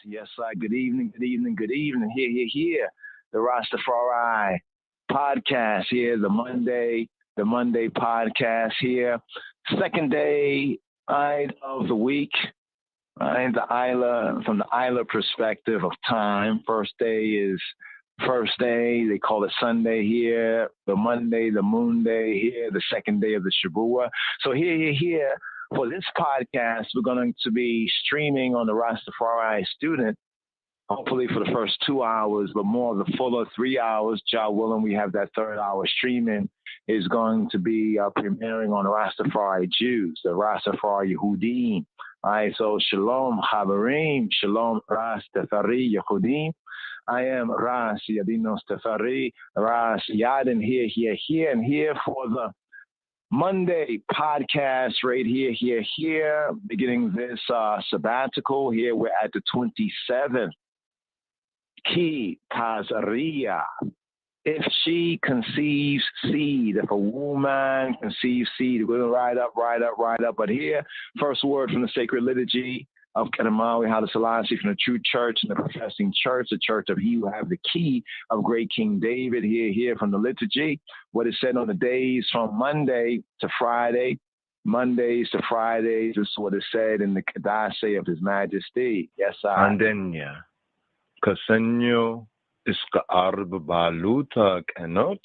Yes, sir. Good evening, good evening, good evening. Here. The RasTafari podcast here, the Monday podcast here. Second day of the week. From the Isla perspective of time. First day is first day. They call it Sunday here. The Monday, the Moon Day here. The second day of the Shabua. So here. For this podcast, we're going to be streaming on the RasTafari Student, hopefully for the first 2 hours, but more of the fuller 3 hours. Jah willing, we have that third hour streaming is going to be premiering on the RasTafari Jews, the RasTafari Yehudim. All right, so Shalom Chaverim, Shalom RasTafari Yehudim. I am Ras Yadinos Tafari, Ras Yadin here, and here for the Monday podcast right here, beginning this sabbatical. Here we're at the 27th. Ki Tazaria. If she conceives seed, if a woman conceives seed, we're going to ride up. But here, first word from the sacred liturgy of Kedemawi, Haile Selassie, from the true church and the professing church, the church of he who have the key of great King David, here from the liturgy, what is said on the days from Monday to Friday, Mondays to Fridays, this is what is said in the Kadase of His Majesty. Yes, I. Andenya, Kasenyo, Iska Arb Baluta Kanoch,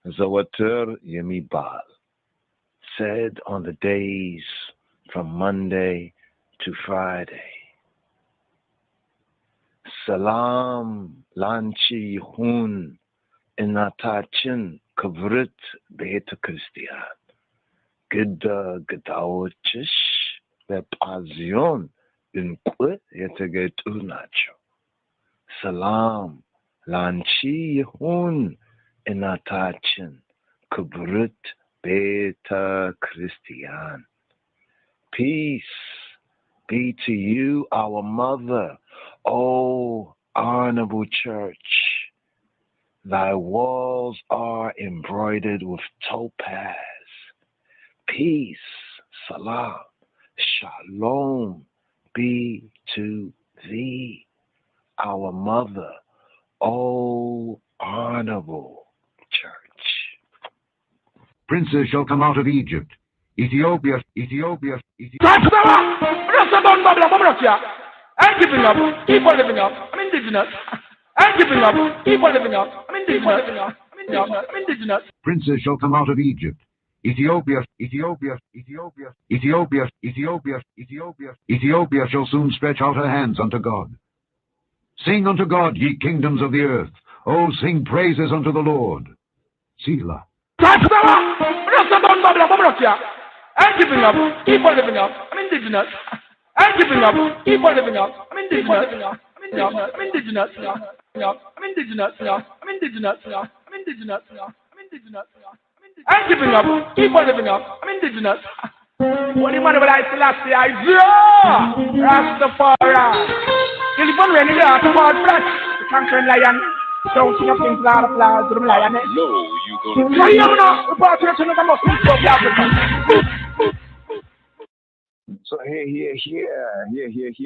Zawater Yemibal, said on the days from Monday to Friday. Salam lanchi hun inatachin kavrit beta Christian. Gida gadawachish bepazion inqut yetaget unacho. Salam lanchi hun inatachin kavrit beta Christian. Peace be to you, our mother, O honorable church. Thy walls are embroidered with topaz. Peace, salam, shalom be to thee, our mother, O honorable church. Princes shall come out of Egypt. Ethiopia. I'm giving up. Keep on living up. I'm indigenous. I'm giving up. Keep on living up. I'm indigenous. I'm indigenous. Princes shall come out of Egypt. Ethiopia shall soon stretch out her hands unto God. Sing unto God, ye kingdoms of the earth. Oh, sing praises unto the Lord. Selah. I'm giving up. Keep on living up. I'm indigenous. I'm giving up. Keep on living up. I'm indigenous. I'm indigenous. I'm indigenous. I'm indigenous. I'm indigenous. I'm indigenous. I'm giving up. Keep on living up. I'm indigenous. What do you want about I Selassie? I RasTafari. You'll be when you are about flesh. The conquering lion. Don't sing up things loud of flowers to the lion. No, you go to So you know, report to the most people of Africa. So here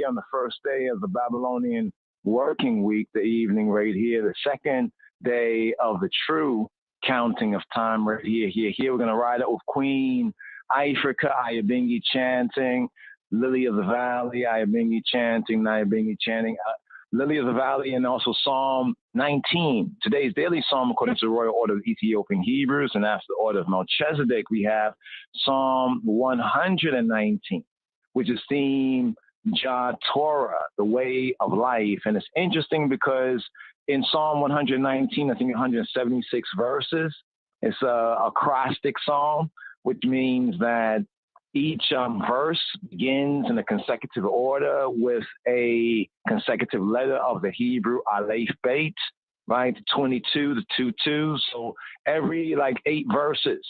on the first day of the Babylonian working week, the evening right here, the second day of the true counting of time right here. We're going to ride it with Queen Ifrika, Ayabingi chanting, Lily of the Valley, Ayabingi chanting, Nyabingi chanting, Lily of the Valley, and also Psalm 19. Today's daily psalm, according to the Royal Order of Ethiopian Hebrews, and after the Order of Melchizedek, we have Psalm 119, which is themed Torah, the way of life. And it's interesting because in Psalm 119, I think 176 verses, it's a acrostic psalm, which means that each verse begins in a consecutive order with a consecutive letter of the Hebrew Aleph Beit, right? 22, the 2 2. So every 8 verses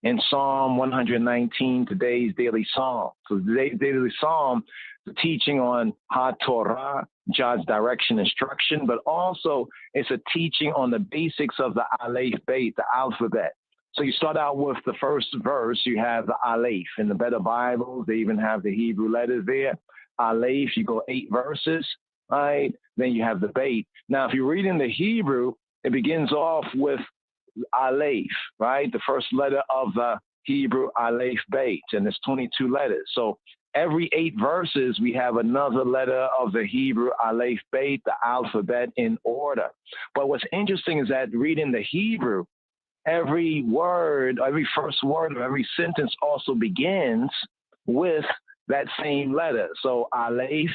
in Psalm 119, today's daily psalm. So today's daily psalm, the teaching on HaTorah, God's direction, instruction, but also it's a teaching on the basics of the Aleph Beit, the alphabet. So you start out with the first verse, you have the Aleph. In the better Bibles, they even have the Hebrew letters there. Aleph, you go 8 verses. right? Then you have the bait. Now, if you read in the Hebrew, it begins off with Aleph, right? The first letter of the Hebrew Aleph bait, and it's 22 letters. So every 8 verses, we have another letter of the Hebrew Aleph bait, the alphabet in order. But what's interesting is that reading the Hebrew, every word, every first word of every sentence also begins with that same letter. So Aleph,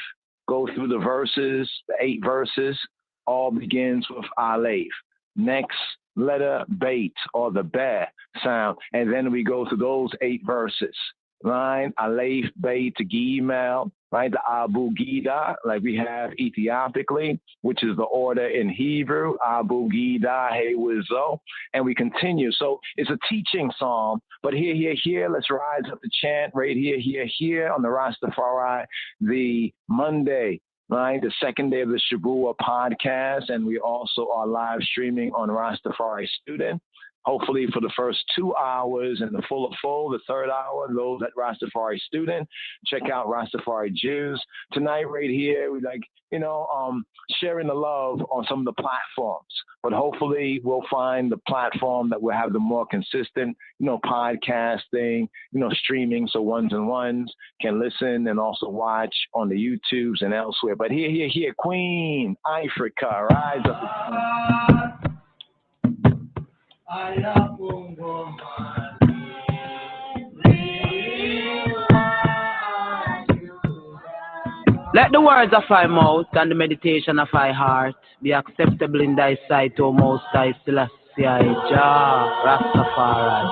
go through the verses, the 8 verses, all begins with Aleph. Next letter, bait, or the be sound. And then we go through those 8 verses. Right? Aleph, bait, gimel, right? The Abu Gida, like we have Ethiopically, which is the order in Hebrew, Abu Gida, Hey Wizo, and we continue. So it's a teaching psalm, but here, let's rise up the chant right here on the Rastafari, the Monday, right? The second day of the Shabua podcast, and we also are live streaming on Rastafari Student. Hopefully for the first 2 hours and the the third hour, those at Rastafari Student, check out Rastafari Jews. Tonight right here, we sharing the love on some of the platforms. But hopefully we'll find the platform that will have the more consistent, podcasting, streaming, so ones and ones can listen and also watch on the YouTubes and elsewhere. But here, Queen Africa, rise up. Let the words of thy mouth and the meditation of thy heart be acceptable in thy sight, O Most High Selassie, Jah, Rastafari.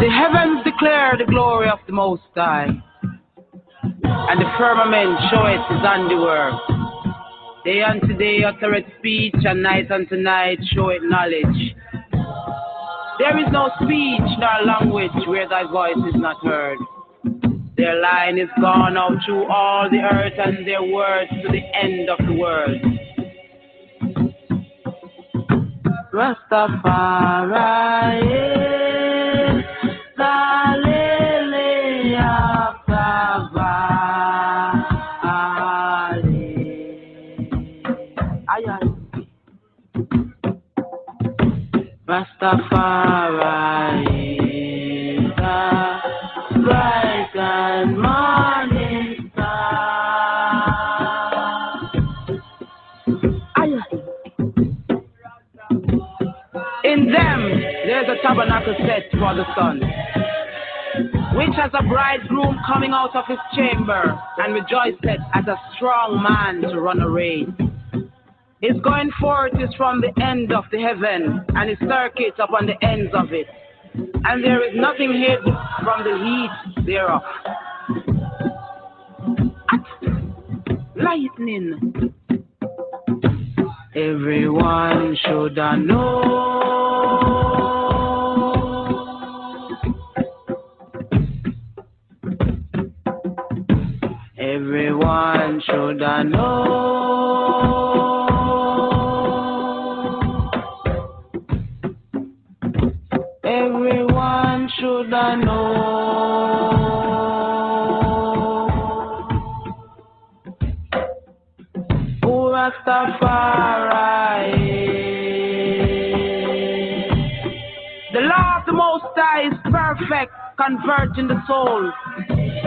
The heavens declare the glory of the Most High, and the firmament showeth his handiwork. Day unto day uttereth speech, and night unto night showeth knowledge. There is no speech nor language where thy voice is not heard. Their line is gone out through all the earth, and their words to the end of the world. Rastafari, Rastafari, the bright and morning star. In them there's a tabernacle set for the sun, which has a bridegroom coming out of his chamber, and rejoiceth as a strong man to run a race. His going forth is from the end of the heaven, and his circuit upon the ends of it. And there is nothing hid from the heat thereof. Lightning. Everyone should know. Everyone should know. Everyone should know. Oh, Rastafari. The law of the Most High is perfect, converting the soul.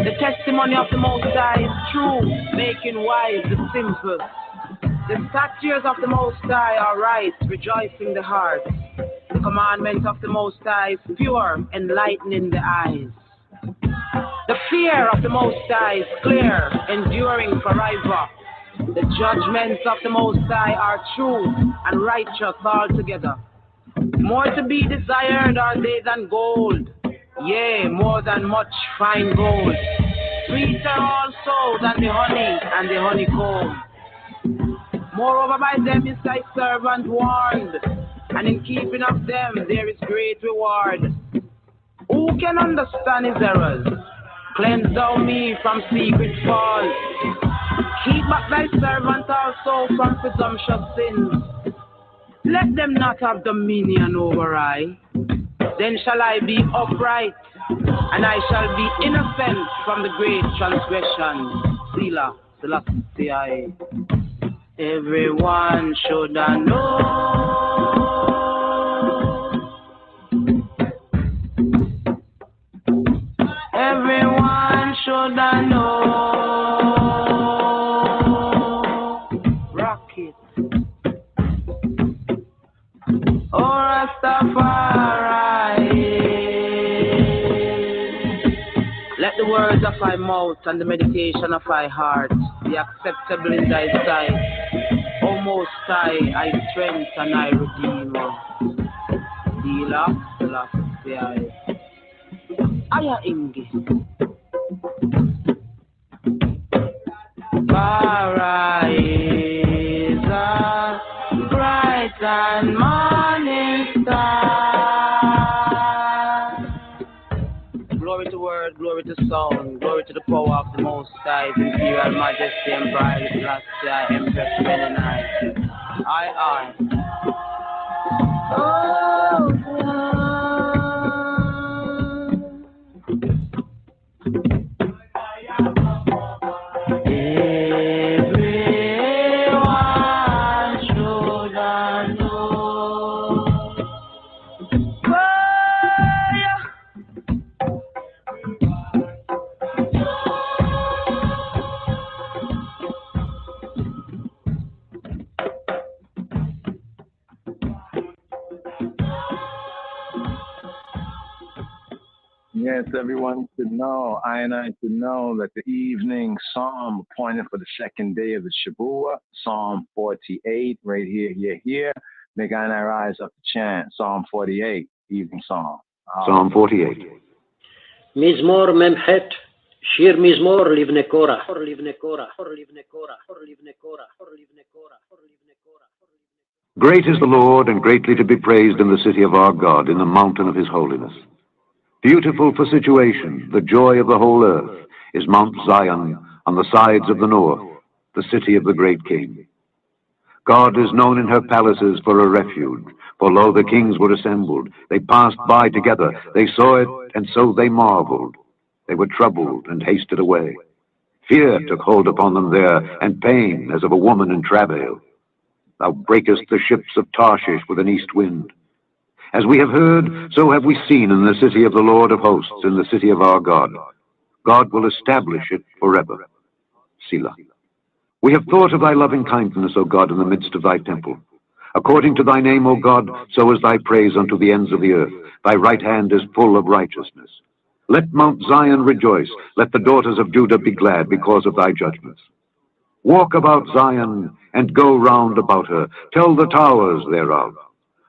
The testimony of the Most High is true, making wise the simple. The statutes of the Most High are right, rejoicing the heart. The commandment of the Most High is pure, enlightening the eyes. The fear of the Most High is clear, enduring forever. The judgments of the Most High are true and righteous altogether. More to be desired are they than gold, yea, more than much fine gold. Sweeter also than the honey and the honeycomb. Moreover, by them is thy servant warned, and in keeping of them there is great reward. Who can understand his errors? Cleanse thou me from secret faults. Keep back thy servant also from presumptuous sins. Let them not have dominion over I. Then shall I be upright, and I shall be innocent from the great transgression. Selah. Selassie. Everyone should know. Everyone should know. Rock it. Oh, Rastafari. Let the words of my mouth and the meditation of my heart be acceptable in thy sight. O Most High, I strength and I redeemer. Dealer, Selassie. Aya Ingi. Arise, bright and morning star. Glory to word, glory to sound, glory to the power of the Most High, Imperial Majesty, Emperor Selassie, Empress Menenai. I. Oh, Yes, everyone should know, I should know that the evening psalm appointed for the second day of the Shabbat, Psalm 48, right here. Make I rise up to chant Psalm 48, evening psalm. Psalm 48. Mizmor Memhet, Shir Mizmor Livne Korah. Great is the Lord, and greatly to be praised in the city of our God, in the mountain of his holiness. Beautiful for situation, the joy of the whole earth, is Mount Zion on the sides of the north, the city of the great king. God is known in her palaces for a refuge, for lo, the kings were assembled. They passed by together, they saw it, and so they marveled. They were troubled and hasted away. Fear took hold upon them there, and pain as of a woman in travail. Thou breakest the ships of Tarshish with an east wind. As we have heard, so have we seen in the city of the Lord of hosts, in the city of our God. God will establish it forever. Selah. We have thought of thy loving kindness, O God, in the midst of thy temple. According to thy name, O God, so is thy praise unto the ends of the earth. Thy right hand is full of righteousness. Let Mount Zion rejoice. Let the daughters of Judah be glad because of thy judgments. Walk about Zion, and go round about her. Tell the towers thereof.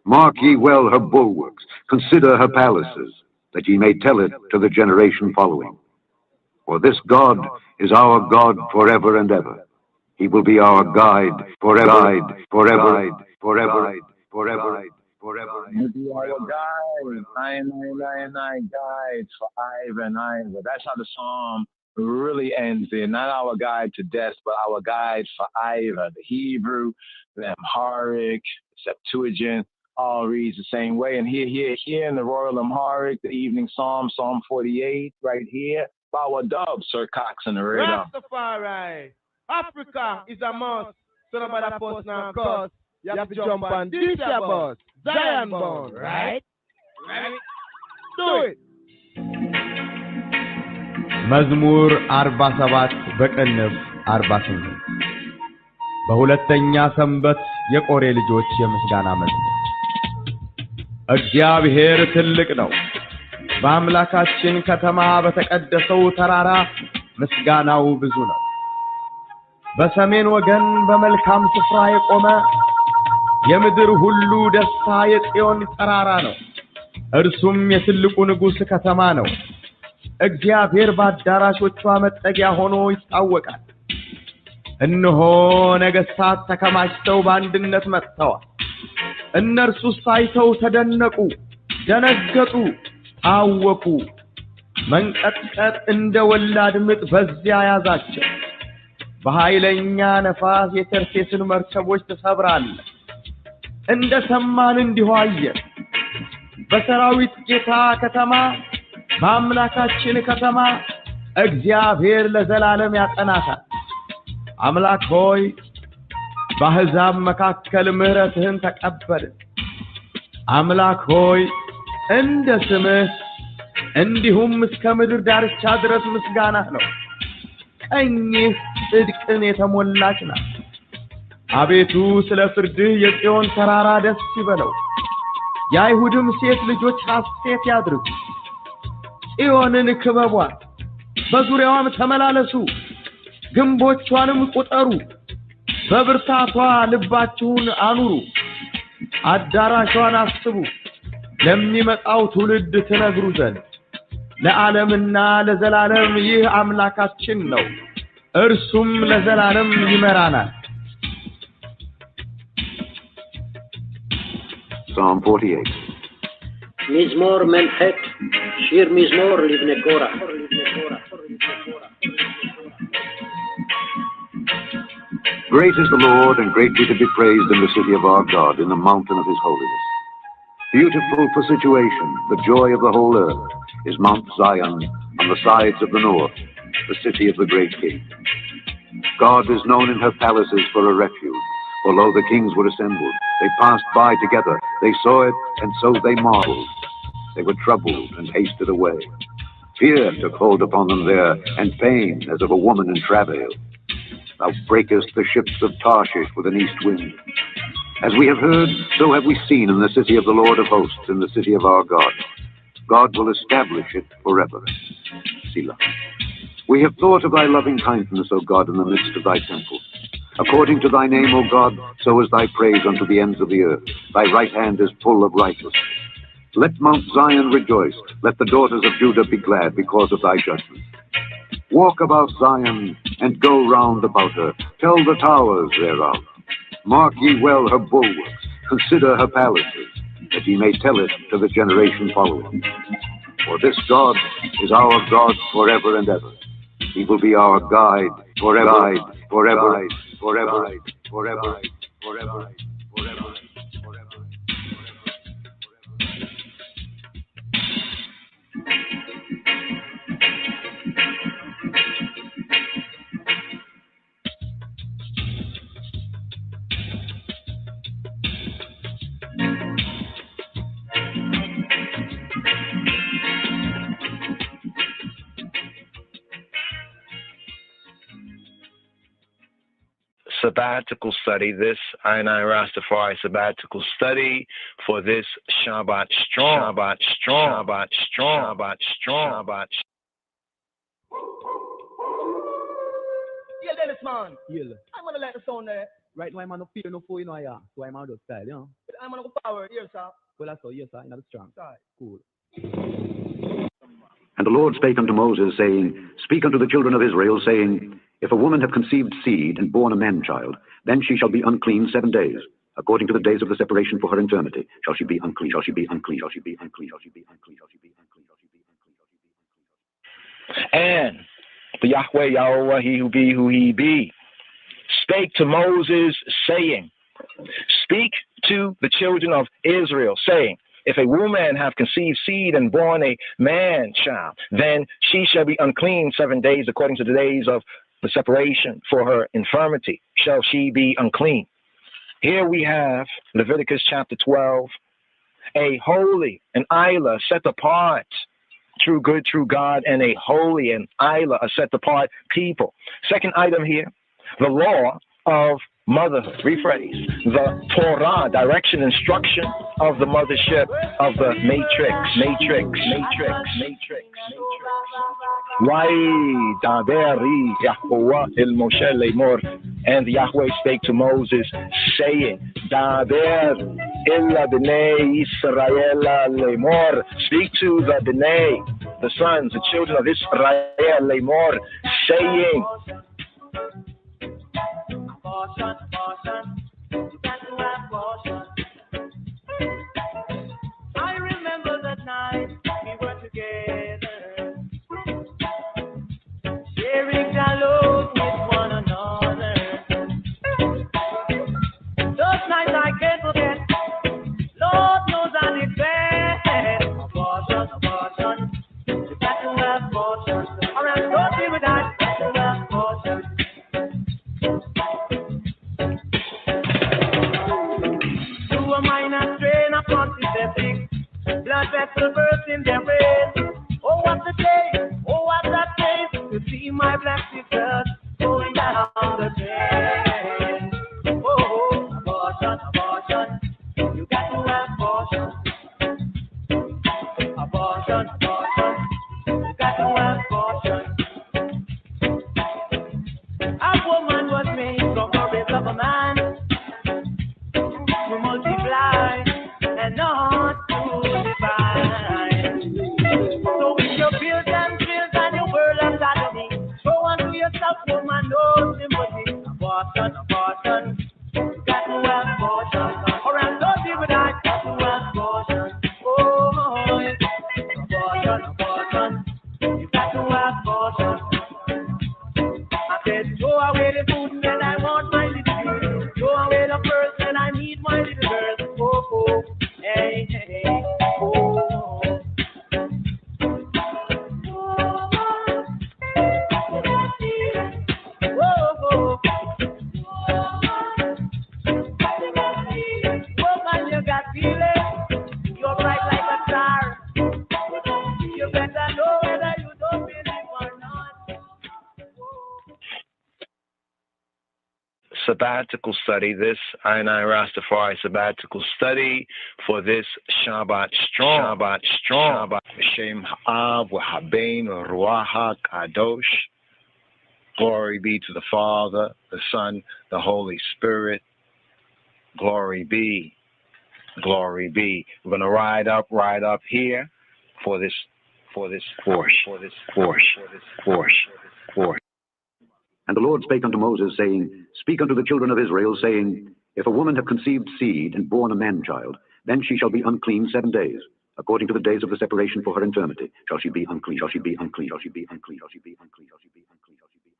Mark ye well her bulwarks, consider her palaces, that ye may tell it to the generation following. For this God is our God forever and ever. He will be our guide forever. He'll be our guide, I guide for Iva and Iva. That's how the psalm really ends there. Not our guide to death, but our guide for Iva. The Hebrew, the Amharic, Septuagint, all reads the same way. And here in the Royal Amharic, the evening psalm, Psalm 48, right here. Bawa Dub, Sir Cox and the radar. Rastafari. Africa is a must. So nobody post now cause you have to jump on this bus. Zion born, right? Do it. መዝሙር 47 በቅንፍ 48 በሁለተኛ ሰንበት የቆሬ ልጆች የምስጋና መዝሙር። እግዚአብሔር ትልቅ ነው፣ በአምላካችን ከተማ በተቀደሰው ተራራ ምስጋናው ብዙ ነው። በሰሜን ወገን በመልካም ስፍራ የቆመ የምድር ሁሉ ደስታ የጽዮን ተራራ ነው። እርሱም የትልቁ ንጉሥ ከተማ ነው። እግዚአብሔር በአዳራሾቿ መጠጊያ ሆኖ ይታወቃል። እነሆ ነገሥታት ተከማችተው በአንድነት መጥተዋል። እነርሱ ሳይተው ተደነቁ፣ ደነገጡ፣ ታወኩ። መንቀጥቀጥ እንደ ወላድ ምጥ በዚያ ያዛቸው። በኃይለኛ ነፋስ የተርሴስን መርከቦች ተሰብራለህ። እንደ ሰማን እንዲሁ አየን። በሰራዊት ጌታ ከተማ በአምላካችን ከተማ እግዚአብሔር ለዘላለም ያጸናታል። አምላክ ሆይ በአሕዛብ መካከል ምሕረትህን ተቀበል። አምላክ ሆይ እንደ ስምህ እንዲሁም እስከ ምድር ዳርቻ ድረስ ምስጋናህ ነው። ቀኝህ ጽድቅን የተሞላች ናት። አቤቱ ስለ ፍርድህ የጽዮን ተራራ ደስ ይበለው፣ የአይሁድም ሴት ልጆች ሐሴት ያድርጉ። ጽዮንን ክበቧት፣ በዙሪያዋም ተመላለሱ፣ ግንቦቿንም ቁጠሩ፣ በብርታቷ ልባችሁን አኑሩ። አዳራሿን አስቡ፣ ለሚመጣው ትውልድ ትነግሩ ዘንድ። ለዓለምና ለዘላለም ይህ አምላካችን ነው፣ እርሱም ለዘላለም ይመራናል። Psalm 48. מזמור מ"ח, שיר מזמור לבני קורח. Great is the Lord, and greatly to be praised in the city of our God, in the mountain of his holiness. Beautiful for situation, the joy of the whole earth, is Mount Zion on the sides of the north, the city of the great king. God is known in her palaces for a refuge. For lo, the kings were assembled. They passed by together. They saw it, and so they marveled. They were troubled and hasted away. Fear took hold upon them there, and pain as of a woman in travail. Thou breakest the ships of Tarshish with an east wind. As we have heard, so have we seen in the city of the Lord of hosts, in the city of our God. God will establish it forever. Selah. We have thought of thy loving kindness, O God, in the midst of thy temple. According to thy name, O God, so is thy praise unto the ends of the earth. Thy right hand is full of righteousness. Let Mount Zion rejoice. Let the daughters of Judah be glad because of thy judgment. Walk about Zion and go round about her. Tell the towers thereof. Mark ye well her bulwarks. Consider her palaces, that ye may tell it to the generation following. For this God is our God forever and ever. He will be our guide forever, forever, forever, forever, forever, forever, forever. Sabbatical study, this I RasTafari sabbatical study for this Shabbat strong, Shabbat strong, Shabbat strong, Shabbat strong, Shabbat. Yeah, Dennis man. Yeah. I'm gonna let the sound there. Right now I'm on no feel no fool, you know, yeah. So I'm on the style, you know. But I'm on the power here, sir. Well, that's all, yes, sir. Not strong. Sorry. Cool. And the Lord spake unto Moses, saying, Speak unto the children of Israel, saying, If a woman have conceived seed and born a man-child, then she shall be unclean 7 days. According to the days of the separation for her infirmity, shall she be unclean, shall she be unclean, shall she be unclean, shall she be unclean, shall she be unclean, shall she be unclean, shall she be unclean. And the Yahweh, Yahweh, he who be, spake to Moses, saying, Speak to the children of Israel, saying, If a woman have conceived seed and born a man-child, then she shall be unclean 7 days, according to the days of the separation for her infirmity, shall she be unclean. Here we have Leviticus chapter 12, a holy, an Isla set apart, true good, true God, and a holy and Isla, a set apart people. Second item here, the law of motherhood. Rephrase. The Torah, direction, instruction of the mothership of the matrix. And Yahweh spake to Moses, saying, Daber illa b'nei Israel lemor. Speak to the b'nei, the sons, the children of Israel lemor, saying, I remember that night we were together, sharing our load with one another. Those nights I can't forget. Lord knows I did bad. Abortion. You got to have abortion. Alright, don't be with that. You got to have abortion. are contraceptive. Blood vessel burst in their brain. Oh, what a day, oh, what a day to see my black sisters going down the drain. Oh, abortion, abortion, you got to have abortion. Abortion, abortion, you got to have abortion. A woman was made from the rib of a man to multiply and not to divide. So with your bills and your world of sodomy, go unto yourself, woman, no sympathy. Abortion, abortion, you got to have abortion. Or else those people die, got to have abortion. Oh, abortion, abortion, you got to have abortion. I said, throw away the food and I want my little girl. Throw away the purse and I need my little girl. Oh, oh, hey, hey, oh. Sabbatical study, this I RasTafari sabbatical study for this Shabbat strong. Shabbat strong. Shem Ha'av W'Habein Ruach Kadosh. Glory be to the Father, the Son, the Holy Spirit. Glory be. Glory be. We're gonna ride up here for this portion. And the Lord spake unto Moses, saying, Speak unto the children of Israel, saying, If a woman have conceived seed and born a man-child, then she shall be unclean 7 days. According to the days of the separation for her infirmity, shall she be unclean, shall she be unclean, shall she be unclean, shall she be unclean, shall she be unclean, shall she be unclean, shall she be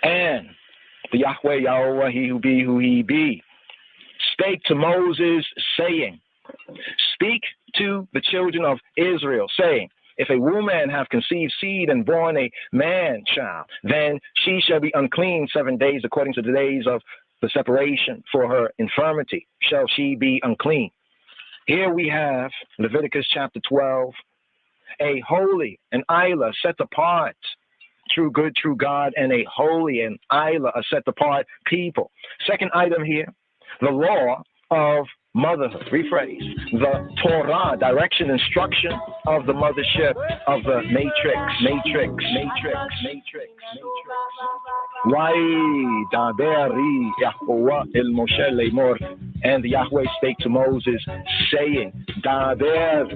unclean. And the Yahweh, he who be who he be, spake to Moses, saying, Speak to the children of Israel, saying, If a woman have conceived seed and born a man-child, then she shall be unclean 7 days, according to the days of the separation for her infirmity, shall she be unclean. Here we have Leviticus chapter 12, a holy, an Isla set apart, true good, true God, and a holy and Isla, a set apart people. Second item here, the law of motherhood. Rephrase. The Torah, direction, instruction of the mothership of the matrix. Why Daberi Yahweh el Moshe Lemor, and Yahweh spake to Moses, saying, Daber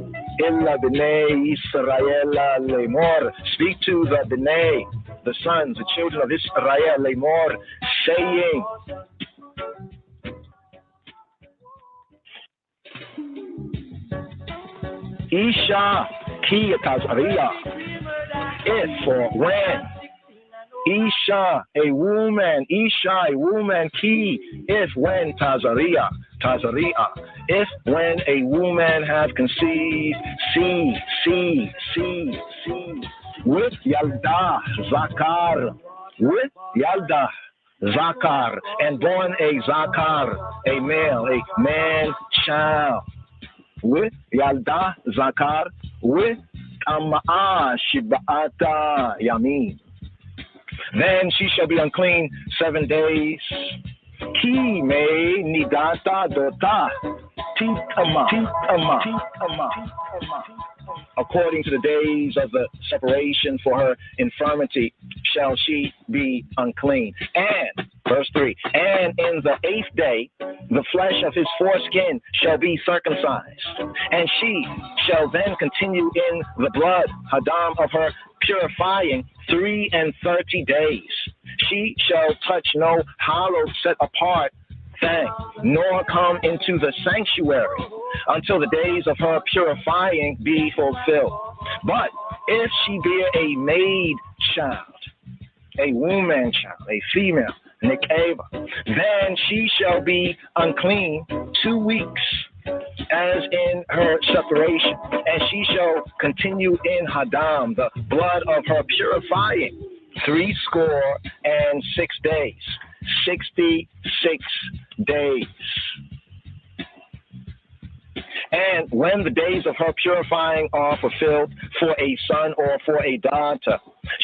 illa b'nei Israel Lemor, speak to the b'nei, the sons, the children of Israel Lemor, saying, Isha ki tazariya, if or when. Isha, a woman, ki, if when tazariya, if when a woman have conceived, see, with yalda, zakar, and born a zakar, a male, a man child. With yalda zakar, with ama'a shiba'ata yamin. Then she shall be unclean 7 days. Ki me nidata dota titama. According to the days of the separation for her infirmity, shall she be unclean. And, verse 3, and in the 8th day, the flesh of his foreskin shall be circumcised, and she shall then continue in the blood, hadam, of her purifying 33 days. She shall touch no hallowed set apart thing, nor come into the sanctuary until the days of her purifying be fulfilled. But if she bear a maid child, a woman child, a female, nikeva, then she shall be unclean 2 weeks, as in her separation, and she shall continue in hadam, the blood of her purifying, 66 days. 66 days. And when the days of her purifying are fulfilled for a son or for a daughter,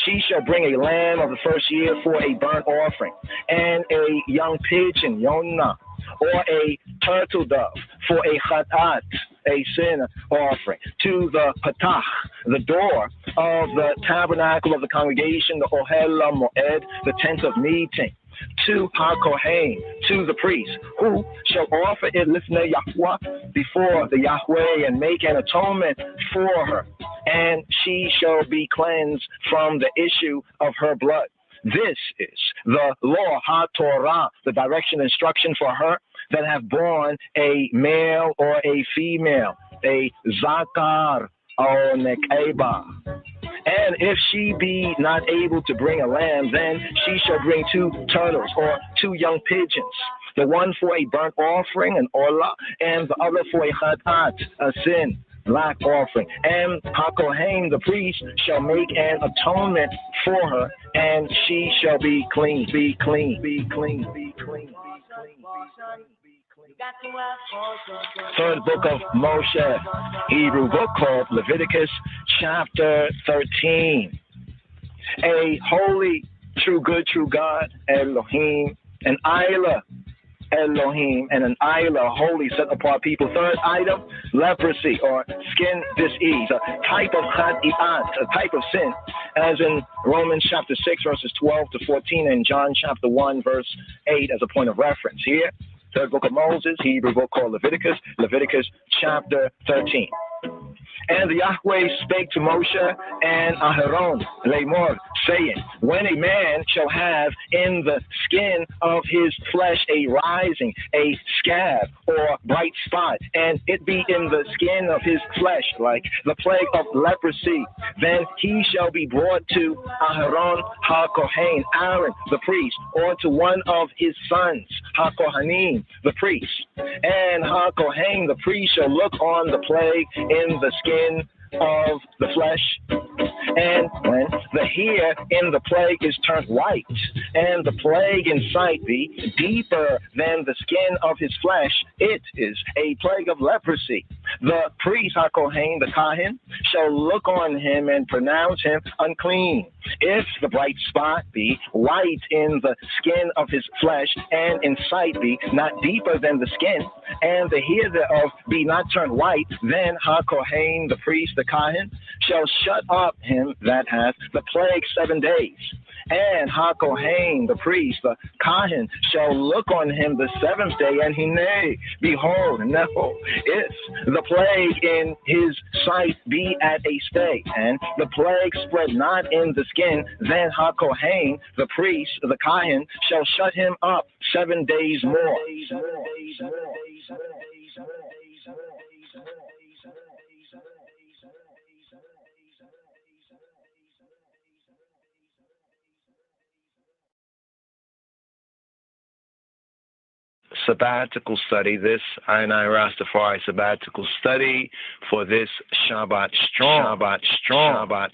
she shall bring a lamb of the first year for a burnt offering, and a young pigeon, yonah, or a turtle dove for a chatat, a sin offering, to the patach, the door of the tabernacle of the congregation, the ohel moed, the tent of meeting, to HaKohen, to the priest, who shall offer it lifnei Yahweh before the Yahweh and make an atonement for her, and she shall be cleansed from the issue of her blood. This is the law, HaTorah, the direction, instruction for her that have borne a male or a female, a zakar or nekeba. And if she be not able to bring a lamb, then she shall bring 2 turtles or 2 young pigeons, the one for a burnt offering, an olah, and the other for a chatat, a sin, black offering. And HaKohen, the priest, shall make an atonement for her, and she shall be clean, be clean, be clean, be clean, be clean, be clean. Third book of Moshe, Hebrew book called Leviticus, chapter 13. A holy, true, good, true God, Elohim, an Isla, Elohim, and an Isla, holy, set apart people. Third item, leprosy or skin disease, a type of chadiat, a type of sin, as in Romans chapter 6, verses 12 to 14, and John chapter 1, verse 8 as a point of reference. Here, third book of Moses, Hebrew book called Leviticus, Leviticus chapter 13. And the Yahweh spake to Moshe and Aharon, Lamor, saying, when a man shall have in the skin of his flesh a rising, a scab, or bright spot, and it be in the skin of his flesh, like the plague of leprosy, then he shall be brought to Aharon HaKohen, Aaron the priest, or to one of his sons, HaKohanim the priest. And HaKohen the priest shall look on the plague in the skin of the flesh, and when the hair in the plague is turned white, and the plague in sight be deeper than the skin of his flesh, it is a plague of leprosy. The priest HaKohen, the Kahin, shall look on him and pronounce him unclean. If the bright spot be white in the skin of his flesh, and in sight be not deeper than the skin, and the hair thereof be not turned white, then HaKohen, the priest, the Kahin, shall shut up him that hath the plague 7 days. And HaKohen, the priest, the Kahin, shall look on him the 7th day, and hine, behold, no, if the plague in his sight be at a stay, and the plague spread not in the skin, then HaKohen, the priest, the Kahin, shall shut him up 7 days more. Sabbatical study, this I RasTafari sabbatical study for this Shabbat Strong. Shabbat Strong. Shabbat.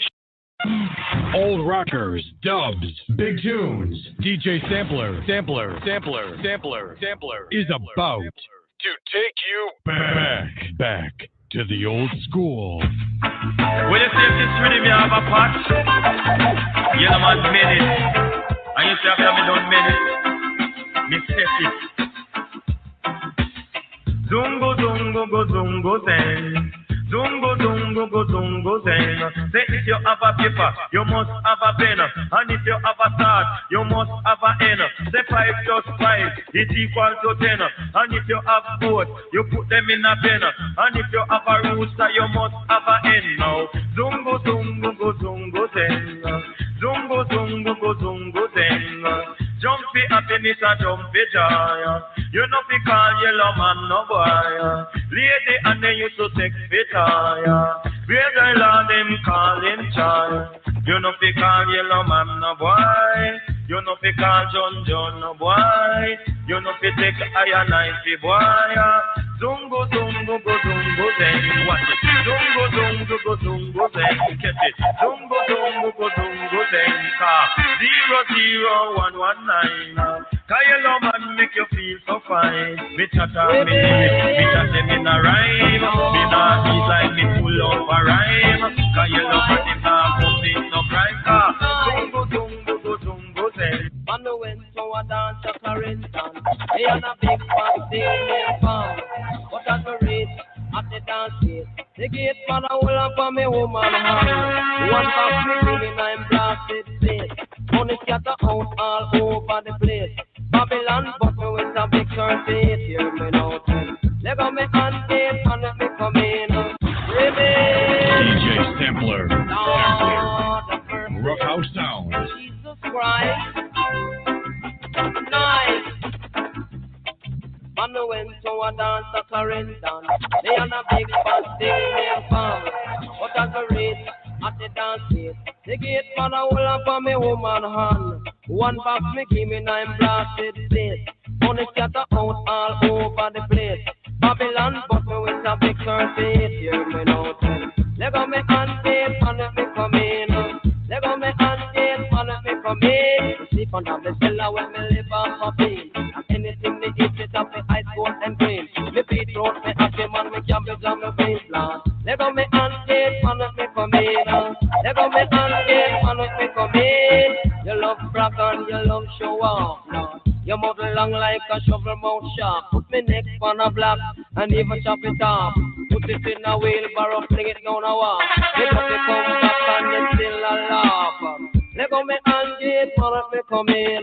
Old rockers, dubs, big tunes, DJ Sampler is about to take you back to the old school. When you see this rhythm, you have a patch. You know man minute, and you say after me done minute, me set it. Zungo zungo go zungo zeng. Zungo zungo go zungo zeng. Say if you have a paper, you must have a pen. And if you have a start, you must have a end. Say 5 plus 5 is equal to 10. And if you have both, you put them in a pen. And if you have a rooster, you must have a end now. Zungo zungo go zungo zeng. Zungo zungo go zungo zeng. Jumpy happiness and jumpy joy. You know we call yellow man no boy. Lady and they used to take fitaya. Where the Lord them call him child. You know we call yellow man no boy. You know we call John no boy. You know we take iron knife boy. Zungo zungo go zungo zeng. Watch it. Zungo zungo go zungo zeng. Catch it. Zungo zungo go zungo zeng. 00119. Cause your love man make you feel so fine. Me chatter, me chat them in a rhyme. Me not eat like me full of a rhyme. Cause your love man is not commit no crime. Tungo, say. Man, we went to a dance at Carrington. They had a big party in their farm. But as we reached at the dance gate, the gate man a hold up on me woman hand. One back me giving I'm blasted place. Money scatter out all over the place. Babylon but me with a big curtain. Hear me now tell. Leg on me hand tape and let me come in. DJ Sampler. Roughhouse Sound. Jesus Christ. Nice. Man, we went to a dance at Carrington. They had a big party in their farm. But as we reached at the dance gate, the gate man a hold up on me woman hand. One box me give me 9 blasted place. Money scatter out all over the place. Babylon but me with a big curtain. Hear me now tell. Leg on me hand tape and let me come in. Leg on me hand tape and let me come in. Sleep under the cellar when me live off a pain. And anything me eat it up me ice cold and green. Me beetroot, me apple man, me cabbage and me beans plant. Leg on me hand tape and let me come in. Leg on me hand tape and let me come in. You love brag and you love show off now. Your mouth long like a shovel mouth sharp. Put me neck on a block and even chop it off. Put it in a wheelbarrow, fling it down a wall. Let up the come back and you still a laugh. Let go me hand gate and let me come in.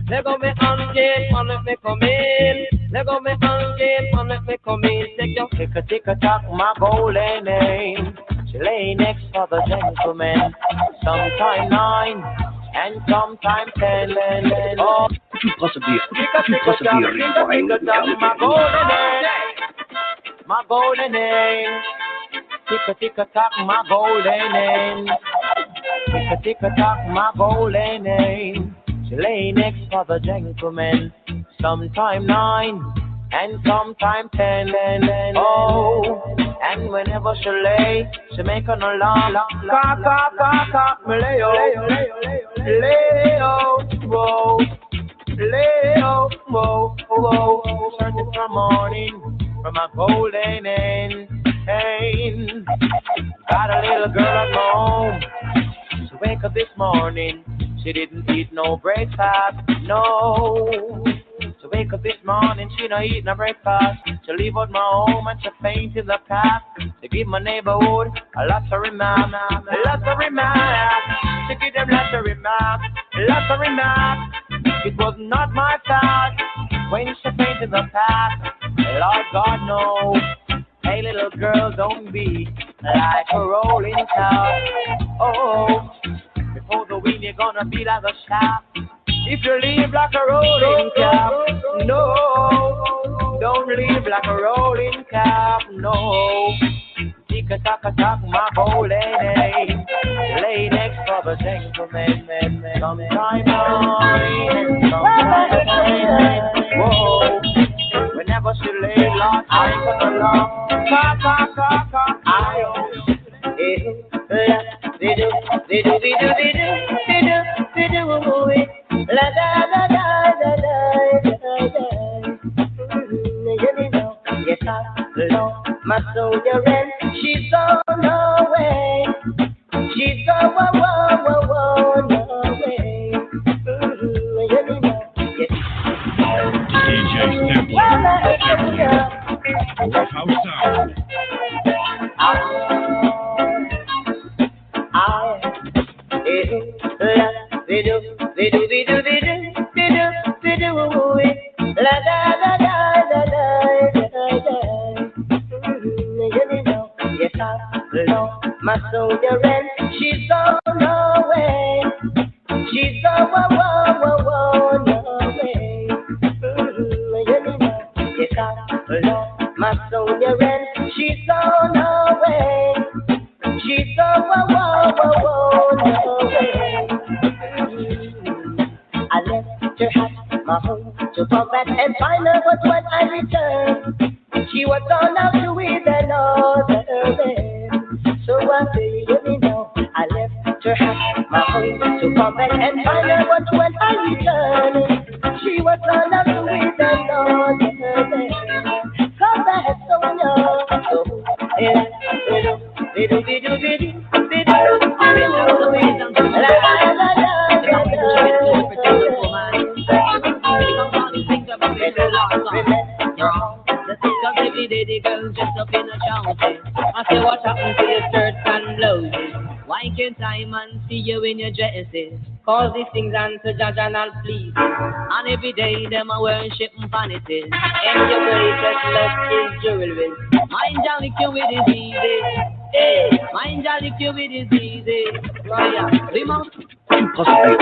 Let go me hand gate and let me come in. Let go me hand gate and let me come in. Take your tick-a-tock, my golden name. She lay next for the gentleman. Sometime 9 and sometime 10. Oh, could you possibly rewind? My golden name. Tick-a-tick-a-tock, my golden name. Tick-a-tick-a-tock, my golden name. She lay next for the gentleman. Sometime 9 and sometime 10. Oh, and whenever she lay, she make an alarm. Cock, me lay out, whoa. Lay out, whoa. Searching for morning from my golden end. Got a little girl at home. She wake up this morning. She didn't eat no breakfast, no. She wake up this morning, she no eat no breakfast. She leave out my home and she faint in the path. She give my neighborhood a lot to remark, She give them lots to remark, It was not my fault when she faint in the path. Lord God knows. Hey little girl, don't be like a rolling top. Oh, before the wind you're gonna be like a shaft. If you leave like a rolling cap, no, don't leave like a rolling cap, no. Tick-a-tock, my golden name. Lay next for the gentleman, sometime 9, sometime 10. Whoa, whenever she lay lost, I gonna love. Yes, I love my soldier and she's on her way. She's on her way. Yes. DJ Sampler. Roughhouse Sound. Yes, I love my soldier and she's on her way. She's on her way. Yes, I love my soldier and she's on her way. She's on her way. I left her at my home to come back and find her, but when I returned, she was gone out to with another man. So I say, let me know. I left her at my home to come back and find her, but when I returned, she was Cause every day the girls dress up in a trousers. I say what happened to your skirts and blouses? Why can't I man see you in your dresses? Cause these things unto judge and not please. And every day them a worship vanities. And your greatest love is jewelry. Mind ya lick you with is easy. Hey, mind ya lick you with is easy. Right, we must Possibly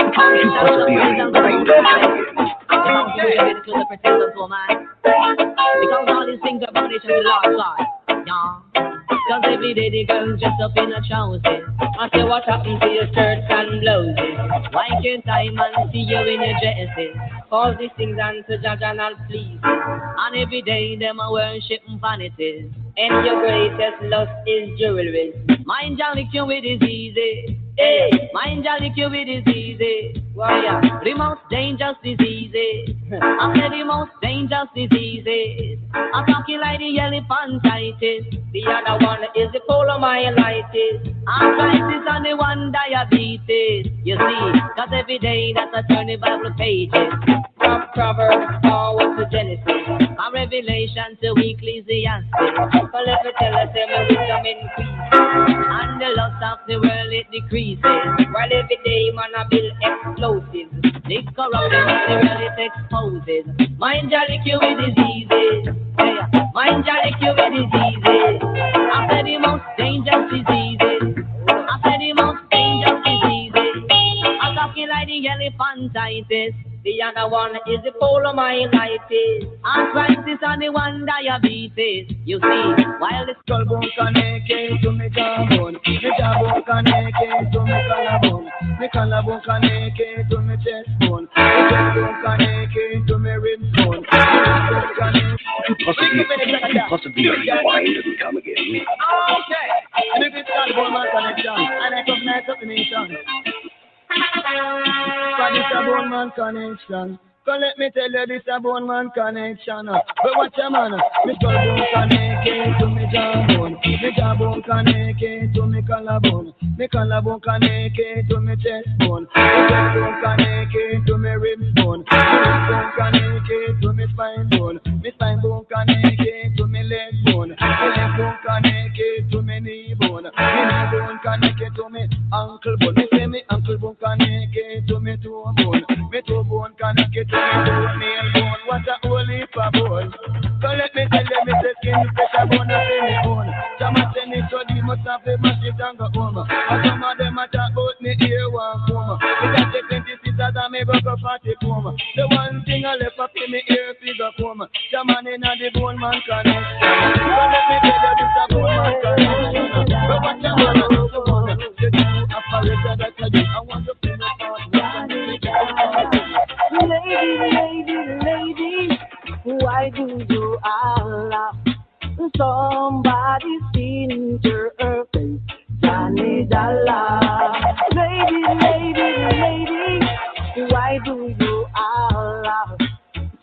because all these things are foundation to the Lord's side. Yeah. Cause every day the girls dress up in a trousers. I say what happened to your skirts and blouses? Why can't I man see you in your dresses? Cause these things unto judge and not please. And every day them a worship vanities. And your greatest lust is jewelry. Mind ya lick you with is easy. Hey, mind ya lick you with is easy. Warrior, the most dangerous diseases. I said the most dangerous diseases. I'm talking like the elephantitis. The other one is the polymyelitis. Arthritis and the one diabetes. You see, cause every day that's a turn the Bible pages. From Proverbs forward to Genesis. From Revelation to Ecclesiastes. So let me tell us my wisdom increase. And the lust of the world it decreases. While every day man a build explosives. The corruption of the world it exposes. Mind ya lick you with diseases. Mind ya lick you with diseases. I said the most dangerous diseases. I said the most dangerous diseases. I'm talking like the elephantitis. The other one is the polymyelitis. Arthritis and the one diabetes. You see, while the skull bone connected to me jawbone, me jawbone connected to me collarbone connected to me chest bone, me chest bone connected to me rib bone, possibly rewind and come again. Okay, and if it's skull bone man connection, and I come nice up the nation. But this a bone man connection. So let me tell you this a bone man connection. But watch your man, me skull bone connected to me jawbone connected to me collarbone connected to me chest bone connected to me rib bone connected to me spine bone connected to me leg bone connected to me knee bone connected to me ankle bone. Me say me ankle bone connected to me toe bone connected to me toenail bone. What a whole heap of bone. So let me tell you, me say skin pressure bone a say me own. Jama say me so the must have a mash it and go home. And some of them a talk about me ear one comb. Me got the 20 sisters and me broke up 40 comb. The one thing I left up in me ear figure comb. Jama inna the bone man connection. So let me tell you this a bone man connection. But what you wanna do, you wanna you do a parade that I do. I want to feel the part. Lady, why do you allow somebody's in your face? Johnny Dollar. Lady, why do you allow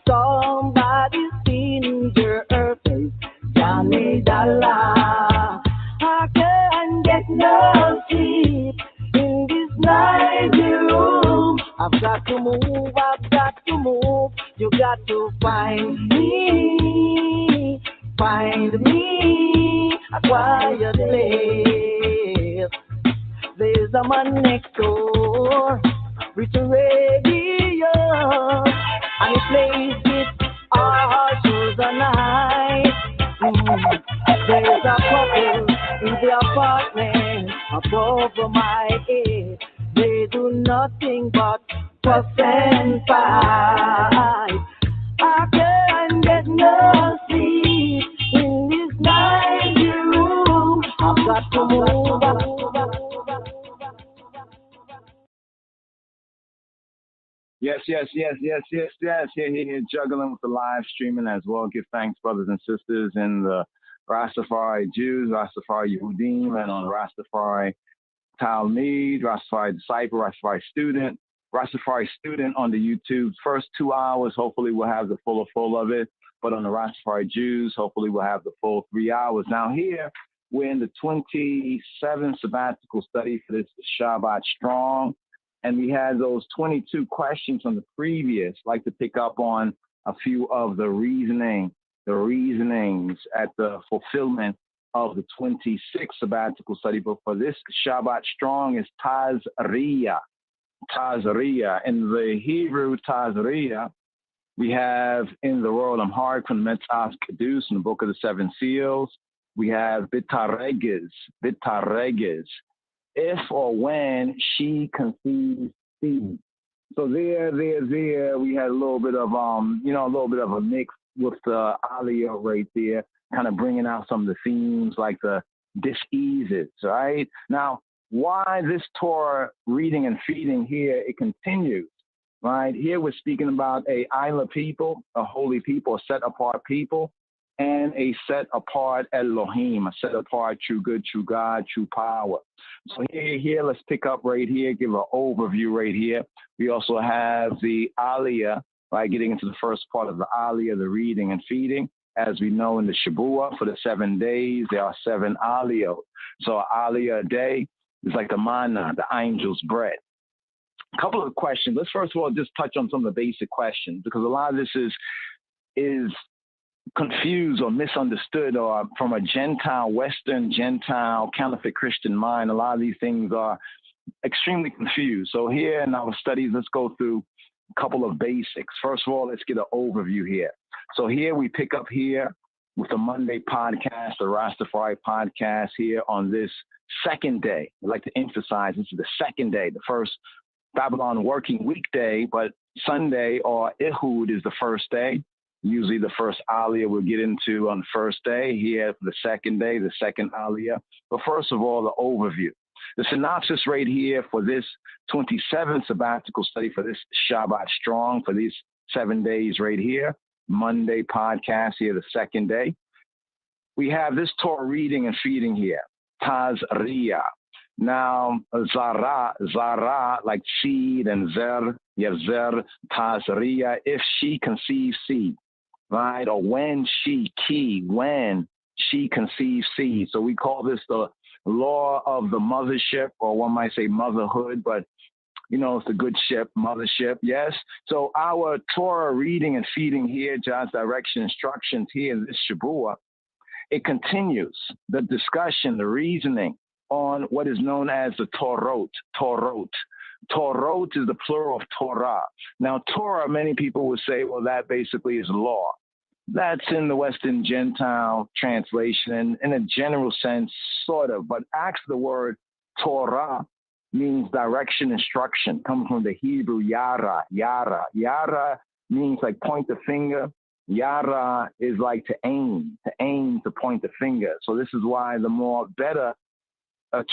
somebody's in your face? Johnny Dollar. I can't get no sleep in this night room. I've got to move. You got to find me, a quiet place. There's a man next door with a radio, and he plays it all through the night. There's a couple in the apartment above my head. They do nothing but fuss and fight. I can't get no sleep in this night room. I've got to move. Yes. Here, juggling with the live streaming as well. Give thanks, brothers and sisters, in the RasTafari Jews, RasTafari Yehudim, and on RasTafari Talmud, RasTafari Disciple, RasTafari Student on the YouTube. First 2 hours, hopefully we'll have the full of it. But on the RasTafari Jews, hopefully we'll have the full 3 hours. Now here, we're in the 27th sabbatical study for this Shabbat Strong. And we had those 22 questions from the previous. I'd like to pick up on a few of the reasoning the reasonings at the fulfillment of the 26th sabbatical study. But for this Shabbat strong is Tazria. Tazria. In the Hebrew Tazria, we have in the Royal Amharic from Metzaf Kedus in the Book of the Seven Seals, we have Bitareges, if or when she conceives seed. So there, we had a little bit of, a little bit of a mix with the Aliyah right there, kind of bringing out some of the themes like the dis-eases, right? Now, why this Torah reading and feeding here, it continues, right? Here we're speaking about a Isla people, a holy people, a set-apart people, and a set-apart Elohim, a set-apart true good, true God, true power. So here, let's pick up right here, give an overview right here. We also have the Aliyah, right, getting into the first part of the Aliyah, the reading and feeding. As we know in the Shabuah, for the 7 days, there are 7 Aliyot. So Aliyah a day is like the manna, the angel's bread. A couple of questions. Let's first of all just touch on some of the basic questions, because a lot of this is confused or misunderstood, or from a Gentile, Western Gentile, counterfeit Christian mind, a lot of these things are extremely confused. So here in our studies, let's go through a couple of basics. First of all, let's get an overview here. So here we pick up here with the Monday podcast, the RasTafari podcast here on this second day. I'd like to emphasize this is the second day, the first Babylon working weekday, but Sunday or Ehud is the first day. Usually the first Aliyah we'll get into on the first day. Here for the second day, the second Aliyah. But first of all, the overview. The synopsis right here for this 27th sabbatical study, for this Shabbat strong, for these 7 days right here, Monday podcast here, the second day. We have this Torah reading and feeding here, Tazria. Now, Zara, like seed, and Zer, you have Zer, Tazria, if she conceives seed, right? Or when she conceives seed. So we call this the law of the mothership, or one might say motherhood, but it's a good ship, mothership, yes. So our Torah reading and feeding here, God's direction, instructions here in this Shabuah, it continues the discussion, the reasoning on what is known as the Torot. Torot is the plural of Torah. Now, Torah, many people would say, well, that basically is law. That's in the Western Gentile translation, in a general sense, sort of. But actually, the word Torah means direction, instruction, comes from the Hebrew yara. Yara means like point the finger. Yara is like to aim, to point the finger. So this is why the more better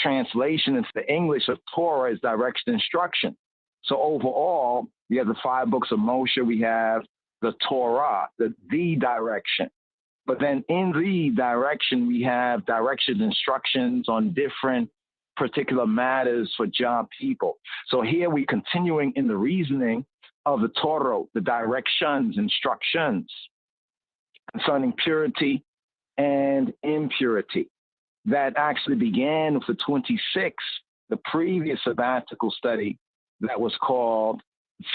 translation into the English of Torah is direction, instruction. So overall, we have the 5 books of Moshe. We have the Torah, the direction. But then in the direction, we have direction, instructions on different particular matters for Jah people. So here we're continuing in the reasoning of the Torah, the directions, instructions concerning purity and impurity. That actually began with the 26th, the previous sabbatical study that was called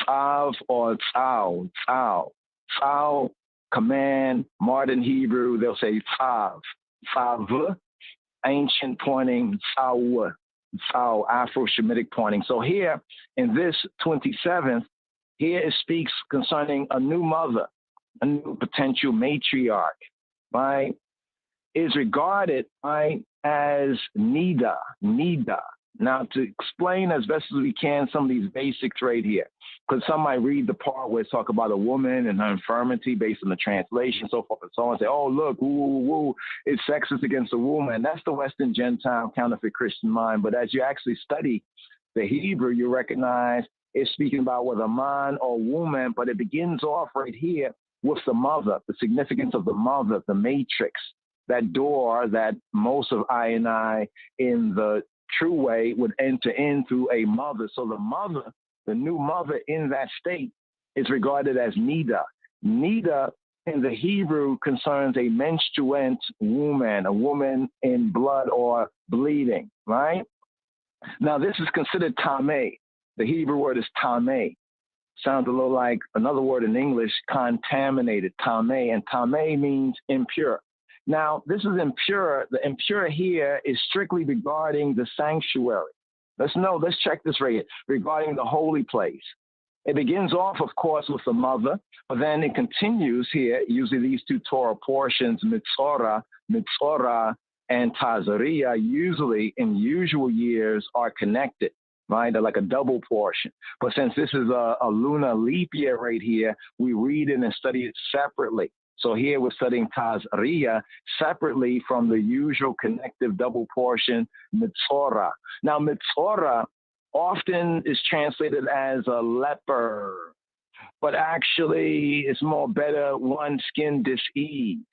Tzav or Tzau. Tzau, command, modern Hebrew, they'll say Tzav. Tzav, ancient pointing, Tzau, Afro-Shemitic pointing. So here in this 27th, here it speaks concerning a new mother, a new potential matriarch, right? Is regarded, right, as Nida. Now, to explain as best as we can some of these basics right here, because some might read the part where it's talk about a woman and her infirmity based on the translation, so forth and so on, and say, oh, look, woo, it's sexist against a woman. That's the Western Gentile counterfeit Christian mind. But as you actually study the Hebrew, you recognize it's speaking about whether a man or woman, but it begins off right here with the mother, the significance of the mother, the matrix, that door that most of I and I in the true way would enter in through a mother. So the mother, the new mother in that state, is regarded as Nida. Nida in the Hebrew concerns a menstruant woman, a woman in blood or bleeding, right? Now this is considered tameh. The Hebrew word is tameh. sounds a little like another word in English, contaminated, tameh, and tameh means impure. Now, this is impure. The impure here is strictly regarding the sanctuary. Let's check this right here, regarding the holy place. It begins off, of course, with the mother, but then it continues here, usually these two Torah portions, Mitzorah, and Tazariah, usually in usual years are connected, right? They're like a double portion. But since this is a lunar leap year right here, we read it and study it separately. So here we're studying Tazariah separately from the usual connective double portion, Mitzorah. Now, Mitzorah often is translated as a leper, but actually it's more better one skin diseased.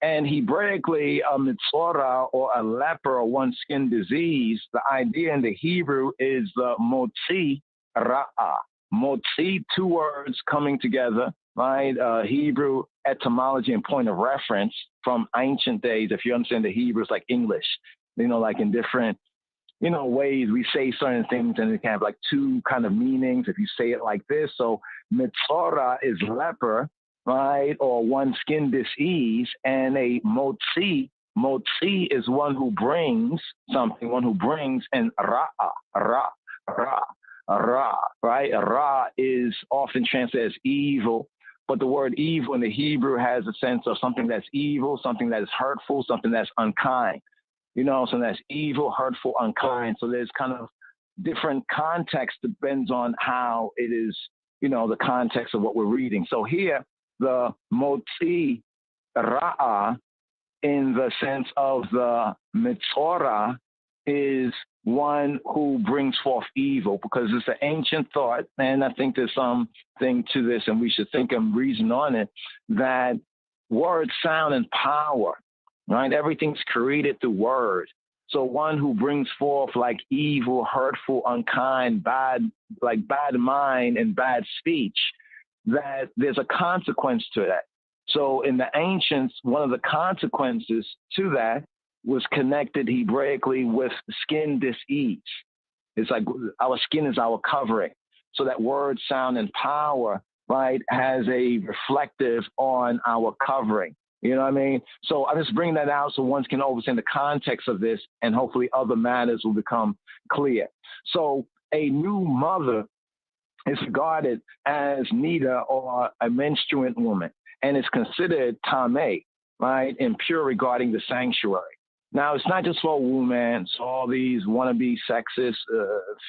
And Hebraically, a Mitzorah or a leper or one skin disease, the idea in the Hebrew is the motzi ra'ah. Motzi, two words coming together, right? Hebrew etymology and point of reference from ancient days. If you understand the Hebrew, it's like English, like in different, ways we say certain things and it can have like two kind of meanings if you say it like this. So Mitzorah is leper, right? Or one skin disease, and a motzi is one who brings something, one who brings, and ra, right? Ra is often translated as evil, but the word evil in the Hebrew has a sense of something that's evil, something that is hurtful, something that's unkind. So that's evil, hurtful, unkind. So there's kind of different context, depends on how it is, the context of what we're reading. So here, the motzi ra'ah, in the sense of the Mitzorah, is one who brings forth evil, because it's an ancient thought, and I think there's something to this, and we should think and reason on it, that words, sound, and power, right? Everything's created through words. So one who brings forth like evil, hurtful, unkind, bad mind and bad speech, that there's a consequence to that. So in the ancients, one of the consequences to that was connected Hebraically with skin disease. It's like our skin is our covering. So that word, sound, and power, right, has a reflective on our covering. You know what I mean? So I just bring that out so one can understand the context of this, and hopefully other matters will become clear. So a new mother is regarded as neither or a menstruant woman, and is considered tameh, right, impure regarding the sanctuary. Now, it's not just for women, so all these wannabe sexist,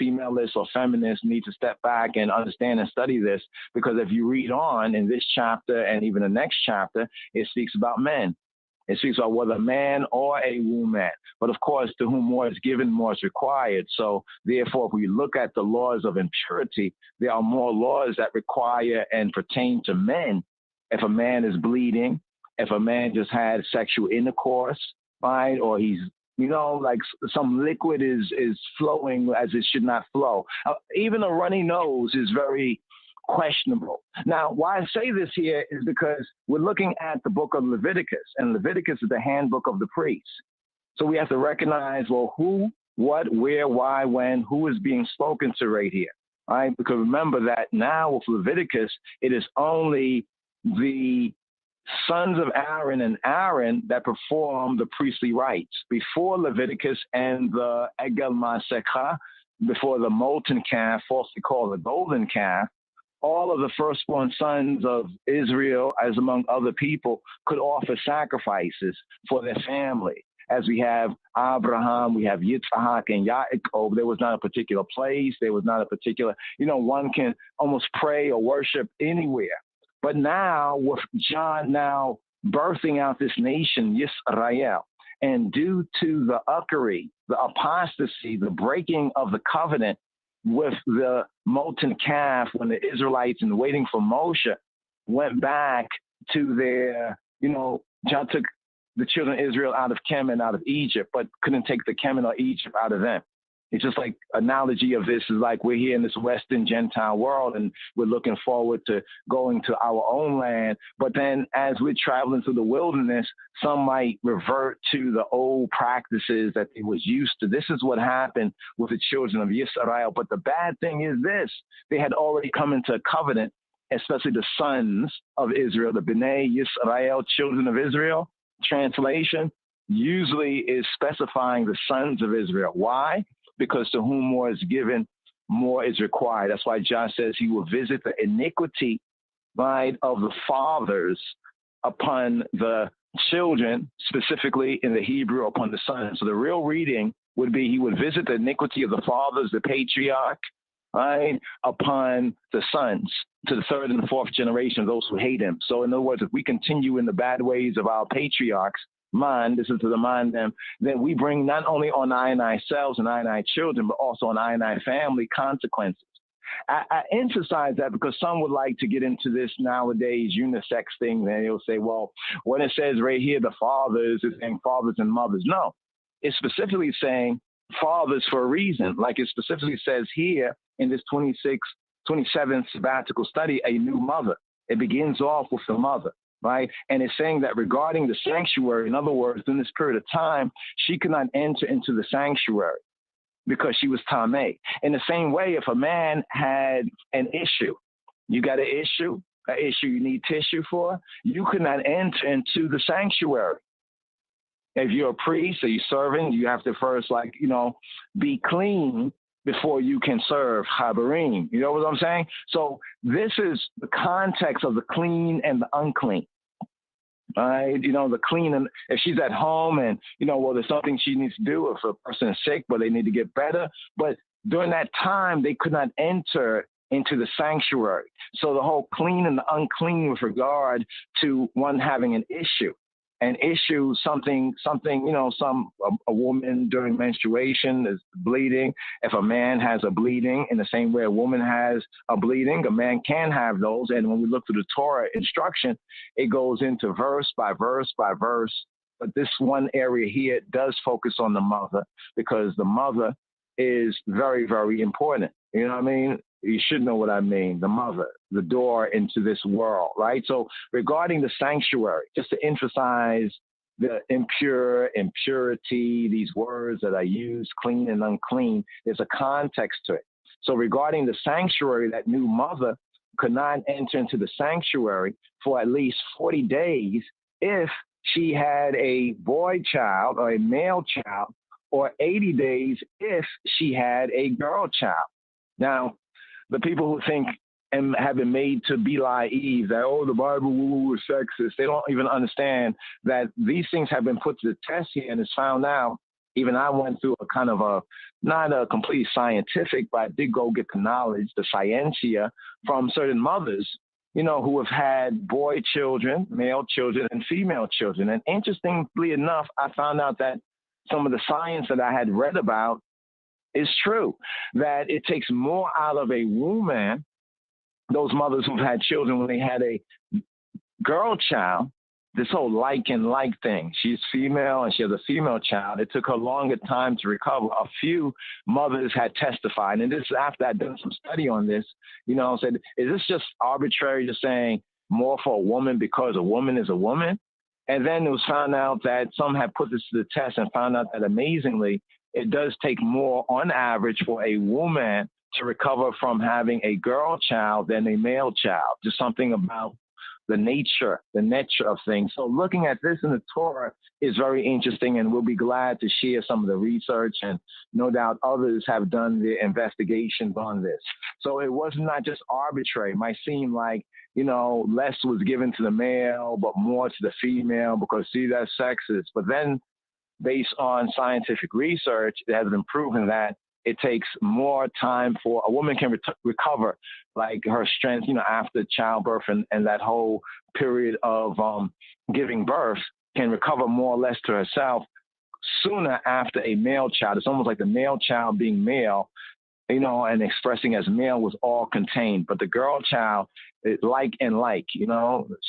femalists or feminists need to step back and understand and study this, because if you read on in this chapter and even the next chapter, it speaks about men. It speaks about whether a man or a woman. But of course, to whom more is given, more is required. So therefore, if we look at the laws of impurity, there are more laws that require and pertain to men. If a man is bleeding, if a man just had sexual intercourse, right, or he's, like some liquid is flowing as it should not flow. Even a runny nose is very questionable. Now, why I say this here is because we're looking at the book of Leviticus, and Leviticus is the handbook of the priests. So we have to recognize, well, who, what, where, why, when, who is being spoken to right here, right? Because remember that now with Leviticus, it is only the sons of Aaron and Aaron that perform the priestly rites. Before Leviticus and the Egel Masekah, before the molten calf, falsely called the golden calf, all of the firstborn sons of Israel, as among other people, could offer sacrifices for their family. As we have Abraham, we have Yitzhak and Yaakov. There was not a particular place. There was not a particular, one can almost pray or worship anywhere. But now, with John now birthing out this nation, Yisrael, and due to the uckery, the apostasy, the breaking of the covenant with the molten calf, when the Israelites, in waiting for Moshe, went back to their, John took the children of Israel out of H.I.M and out of Egypt, but couldn't take the Kemen or Egypt out of them. It's just like analogy of this is like we're here in this Western Gentile world and we're looking forward to going to our own land. But then as we're traveling through the wilderness, some might revert to the old practices that they was used to. This is what happened with the children of Israel. But the bad thing is this, they had already come into a covenant, especially the sons of Israel, the B'nai Yisrael, children of Israel. Translation usually is specifying the sons of Israel. Why? Because to whom more is given, more is required. That's why John says he will visit the iniquity, right, of the fathers upon the children, specifically in the Hebrew upon the sons. So the real reading would be he would visit the iniquity of the fathers, the patriarch, right, upon the sons, to the third and the fourth generation of those who hate him. So in other words, if we continue in the bad ways of our patriarchs, this is to remind them, then we bring not only on I and ourselves and I children, but also on I and I family consequences. I emphasize that because some would like to get into this nowadays unisex thing, and they'll say, well, when it says right here, the fathers, it's saying fathers and mothers. No, it's specifically saying fathers for a reason. Like it specifically says here in this 27th sabbatical study, a new mother. It begins off with the mother. Right. And it's saying that regarding the sanctuary, in other words, in this period of time, she could not enter into the sanctuary because she was Tameh. In the same way, if a man had an issue, you got an issue you need tissue for, you could not enter into the sanctuary. If you're a priest or you're serving, you have to first, be clean before you can serve Habarim. You know what I'm saying? So this is the context of the clean and the unclean. Right? The clean, and if she's at home and, there's something she needs to do if a person is sick, but they need to get better. But during that time, they could not enter into the sanctuary. So the whole clean and the unclean with regard to one having an issue. An issue, a woman during menstruation is bleeding. If a man has a bleeding in the same way a woman has a bleeding, a man can have those. And when we look through the Torah instruction, it goes into verse by verse by verse. But this one area here does focus on the mother because the mother is very, very important. You know what I mean? You should know what I mean. The mother, the door into this world, right? So regarding the sanctuary, just to emphasize the impurity, these words that I use, clean and unclean, there's a context to it. So regarding the sanctuary, that new mother could not enter into the sanctuary for at least 40 days if she had a boy child or a male child, or 80 days if she had a girl child. Now, the people who think and have been made to belie Eve, that, the Bible was sexist, they don't even understand that these things have been put to the test here, and it's found out. Even I went through a kind of not a complete scientific, but I did go get the knowledge, the scientia, from certain mothers, who have had boy children, male children, and female children. And interestingly enough, I found out that some of the science that I had read about is true, that it takes more out of a woman, those mothers who've had children when they had a girl child, this whole like and like thing. She's female and she has a female child. It took her longer time to recover. A few mothers had testified, and this is after I'd done some study on this, said, is this just arbitrary, just saying more for a woman because a woman is a woman? And then it was found out that some had put this to the test and found out that amazingly, it does take more on average for a woman to recover from having a girl child than a male child. Just something about the nature of things. So looking at this in the Torah is very interesting, and we'll be glad to share some of the research, and no doubt others have done the investigations on this. So it was not just arbitrary. It might seem like, less was given to the male, but more to the female because, see, that's sexist. But then based on scientific research, it has been proven that it takes more time for a woman can recover like her strength, after childbirth and that whole period of giving birth, can recover more or less to herself sooner after a male child. It's almost like the male child being male, and expressing as male was all contained. But the girl child, like and like,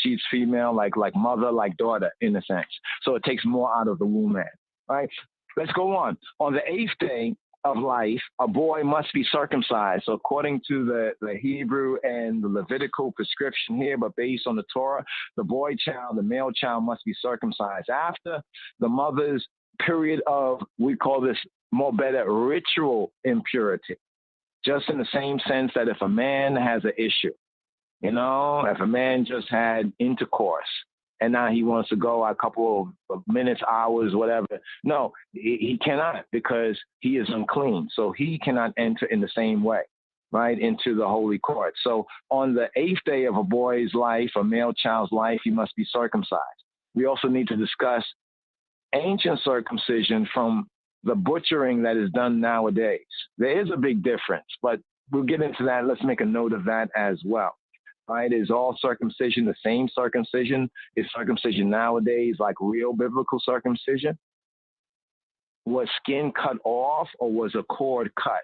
she's female, like mother, like daughter in a sense. So it takes more out of the woman, right? Let's go on. On the 8th day, of life, a boy must be circumcised. So according to the Hebrew and the Levitical prescription here, but based on the Torah, the boy child, the male child must be circumcised after the mother's period of, we call this more better, ritual impurity. Just in the same sense that if a man has an issue, if a man just had intercourse, and now he wants to go a couple of minutes, hours, whatever. No, he cannot, because he is unclean. So he cannot enter in the same way, right, into the holy court. So on the 8th day of a boy's life, a male child's life, he must be circumcised. We also need to discuss ancient circumcision from the butchering that is done nowadays. There is a big difference, but we'll get into that. Let's make a note of that as well. Right? Is all circumcision the same circumcision? Is circumcision nowadays like real biblical circumcision? Was skin cut off, or was a cord cut?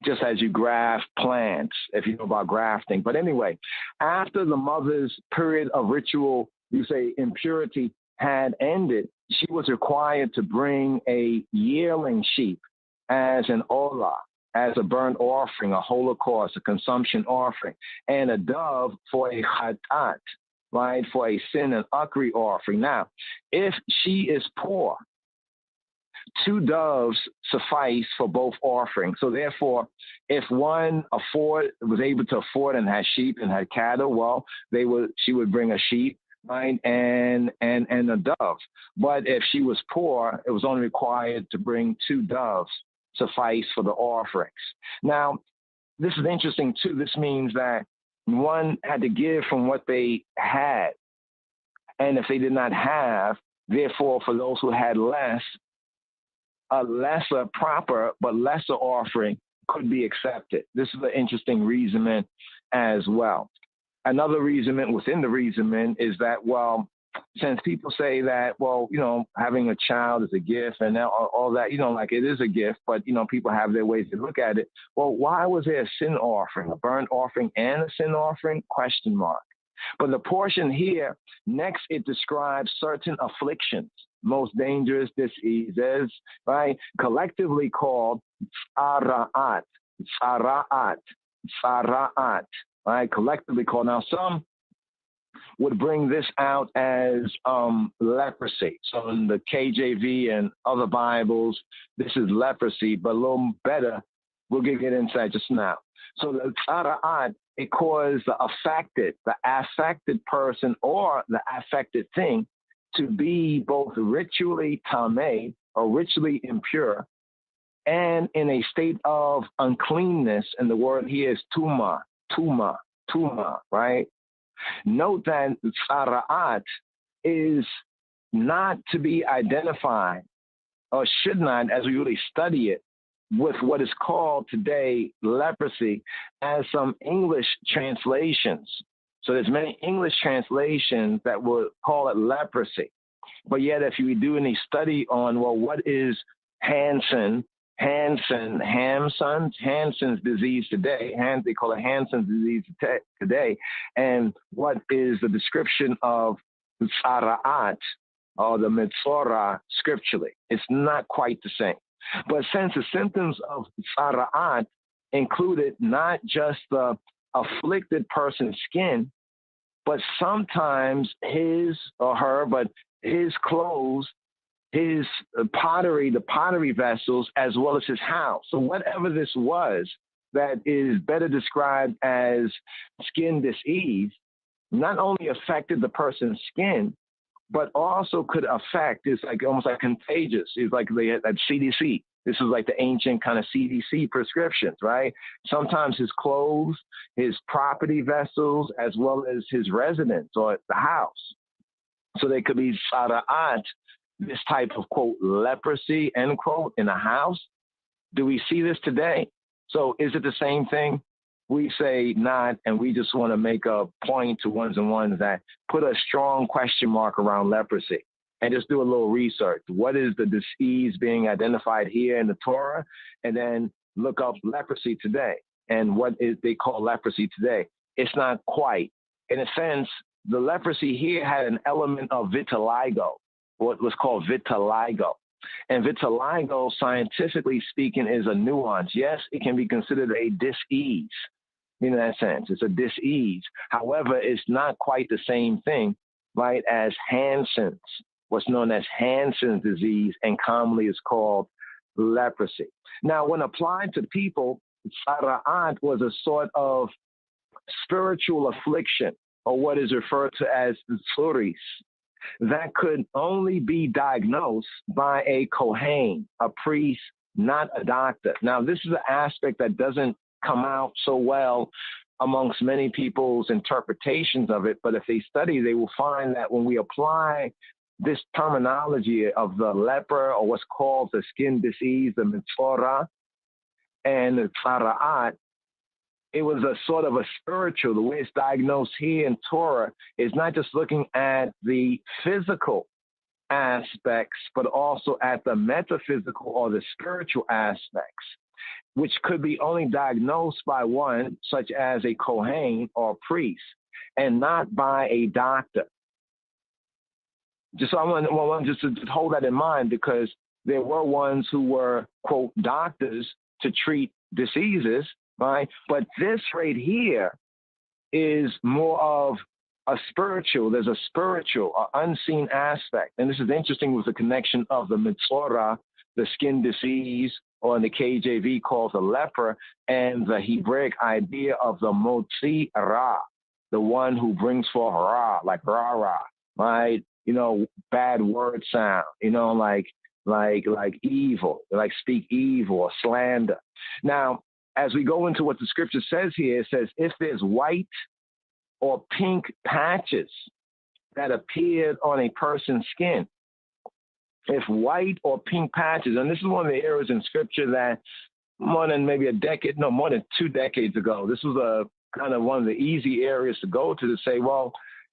Just as you graft plants, if you know about grafting. But anyway, after the mother's period of ritual, you say impurity, had ended, she was required to bring a yearling sheep as an olah, as a burnt offering, a holocaust, a consumption offering, and a dove for a chatat, right, for a sin and uckery offering. Now, if she is poor, 2 doves suffice for both offerings. So therefore, if one was able to afford and had sheep and had cattle, well, she would bring a sheep, right, and a dove. But if she was poor, it was only required to bring 2 doves suffice for the offerings. Now, this is interesting too. This means that one had to give from what they had. And if they did not have, therefore, for those who had less, a lesser proper but lesser offering could be accepted. This is an interesting reasoning as well. Another reasoning within the reasoning is that, well, since people say that, well, having a child is a gift and all that, like it is a gift, but, people have their ways to look at it. Well, why was there a sin offering, a burnt offering and a sin offering? ? But the portion here, next it describes certain afflictions, most dangerous diseases, right? Collectively called sara'at, right? Collectively called. Now, some would bring this out as leprosy. So in the KJV and other Bibles, this is leprosy, but a little better. We'll get into that just now. So the tzara'at, it caused the affected person or the affected thing to be both ritually tameh, or ritually impure, and in a state of uncleanness. And the word here is tuma, right? Note that tzara'at is not to be identified, or should not, as we really study it, with what is called today leprosy, as some English translations. So there's many English translations that will call it leprosy. But yet, if you do any study on, well, what is Hansen's disease today, they call it Hansen's disease today, and what is the description of tzara'at, or the Mitzorah scripturally? It's not quite the same. But since the symptoms of tzara'at included not just the afflicted person's skin, but sometimes his clothes, his pottery, the pottery vessels, as well as his house. So whatever this was that is better described as skin disease, not only affected the person's skin, but also could affect, it's like almost like contagious. It's like they had that CDC. This is like the ancient kind of CDC prescriptions, right? Sometimes his clothes, his property vessels, as well as his residence or the house. So they could be tzara'at, this type of, quote, leprosy, end quote, in a house. Do we see this today? So is it the same thing? We say not, and we just want to make a point to ones and ones that put a strong question mark around leprosy and just do a little research. What is the disease being identified here in the Torah? And then look up leprosy today and what is they call leprosy today. It's not quite. In a sense, the leprosy here had an element of vitiligo, what was called vitiligo. And vitiligo, scientifically speaking, is a nuance. Yes, it can be considered a dis-ease in that sense. It's a dis-ease. However, it's not quite the same thing, right, as Hansen's, what's known as Hansen's disease, and commonly is called leprosy. Now, when applied to people, Sara'at was a sort of spiritual affliction, or what is referred to as tsuris, that could only be diagnosed by a Kohen, a priest, not a doctor. Now, this is an aspect that doesn't come out so well amongst many people's interpretations of it, but if they study, they will find that when we apply this terminology of the leper, or what's called the skin disease, the mitzvah, and the tzara'at, it was a sort of a spiritual. The way it's diagnosed here in Torah is not just looking at the physical aspects, but also at the metaphysical or the spiritual aspects, which could be only diagnosed by one, such as a Kohen or priest, and not by a doctor. Just so I want just to hold that in mind, because there were ones who were, quote, doctors to treat diseases, right? But this right here is more of a spiritual. There's a spiritual, unseen aspect. And this is interesting with the connection of the mitzvah, the skin disease, or in the KJV called the leper, and the Hebraic idea of the motzi ra, the one who brings forth ra, like ra, right? You know, bad word sound, you know, like evil, like speak evil or slander. Now, as we go into what the scripture says here, it says, if there's white or pink patches that appeared on a person's skin, if white or pink patches, and this is one of the areas in scripture that more than 2 decades ago, this was a kind of one of the easy areas to go to say, well,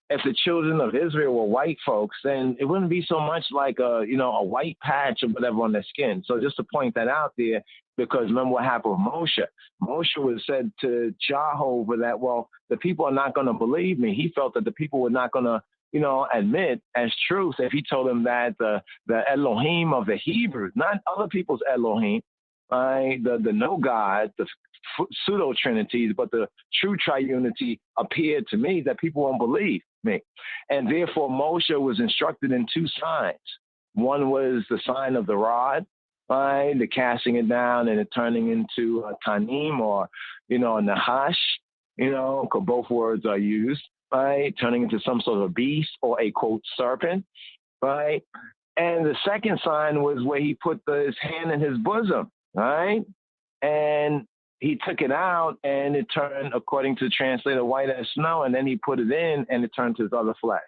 if the children of Israel were white folks, then it wouldn't be so much like a white patch or whatever on their skin. So just to point that out there, because remember what happened with Moshe. Moshe was said to Jehovah that, well, the people are not going to believe me. He felt that the people were not going to, admit as truth if he told them that the Elohim of the Hebrews, not other people's Elohim, the no God, the pseudo trinities, but the true triunity appeared to me, that people won't believe me. And therefore Moshe was instructed in 2 signs. One was the sign of the rod, the casting it down and it turning into a tanim, or a nahash, both words are used, turning into some sort of beast or a, quote, serpent, right? And the second sign was where he put his hand in his bosom, right? And he took it out and it turned, according to the translator, white as snow, and then he put it in and it turned to his other flesh.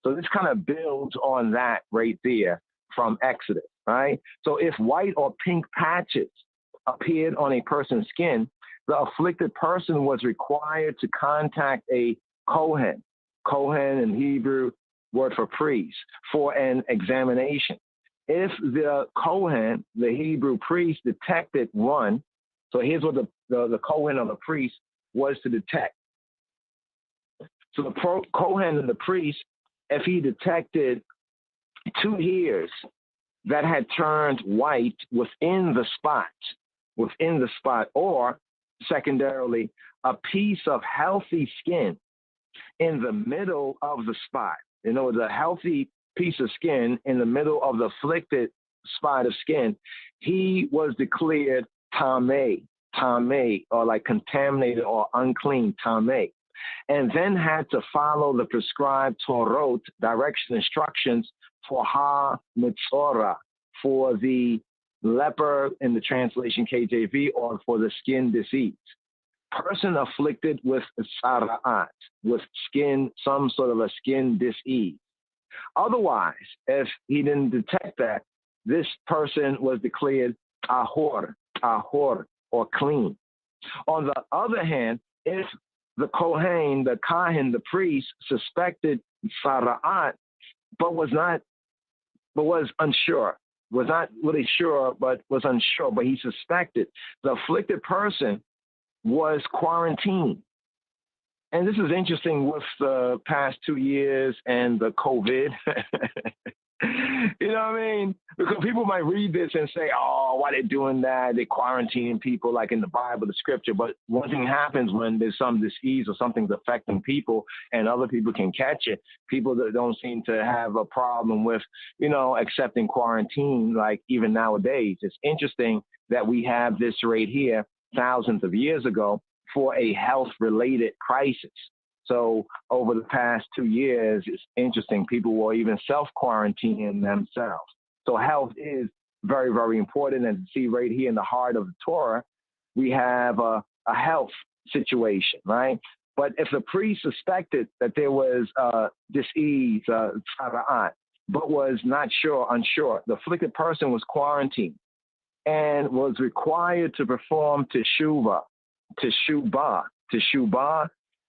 So this kind of builds on that right there from Exodus, right? So if white or pink patches appeared on a person's skin, the afflicted person was required to contact a Kohen. Kohen in Hebrew, word for priest, for an examination. If the Kohen, the Hebrew priest, detected one, so here's what the Kohen or the priest was to detect. So the Kohen and the priest, if he detected 2 hairs that had turned white within the spot, or secondarily, a piece of healthy skin in the middle of the spot. In other words, a healthy piece of skin in the middle of the afflicted spot of skin, he was declared tameh, or like contaminated or unclean, tameh, and then had to follow the prescribed Torah instructions for ha-mitzorah, for the leper in the translation KJV, or for the skin disease. Person afflicted with sara'at, with skin, some sort of a skin disease. Otherwise, if he didn't detect that, this person was declared tahor, or clean. On the other hand, if the Kohen, the priest, suspected sara'at, but was unsure, was not really sure, but was unsure, but he suspected, the afflicted person was quarantined. And this is interesting with the past 2 years and the COVID. You know what I mean? Because people might read this and say, oh, why they doing that? They're quarantining people like in the Bible, the scripture. But one thing happens when there's some disease or something's affecting people and other people can catch it. People that don't seem to have a problem with, accepting quarantine, like even nowadays. It's interesting that we have this right here thousands of years ago for a health-related crisis. So over the past 2 years, it's interesting. People were even self-quarantining themselves. So health is very, very important. And see right here in the heart of the Torah, we have a health situation, right? But if the priest suspected that there was disease, but was not unsure, the afflicted person was quarantined and was required to perform teshuvah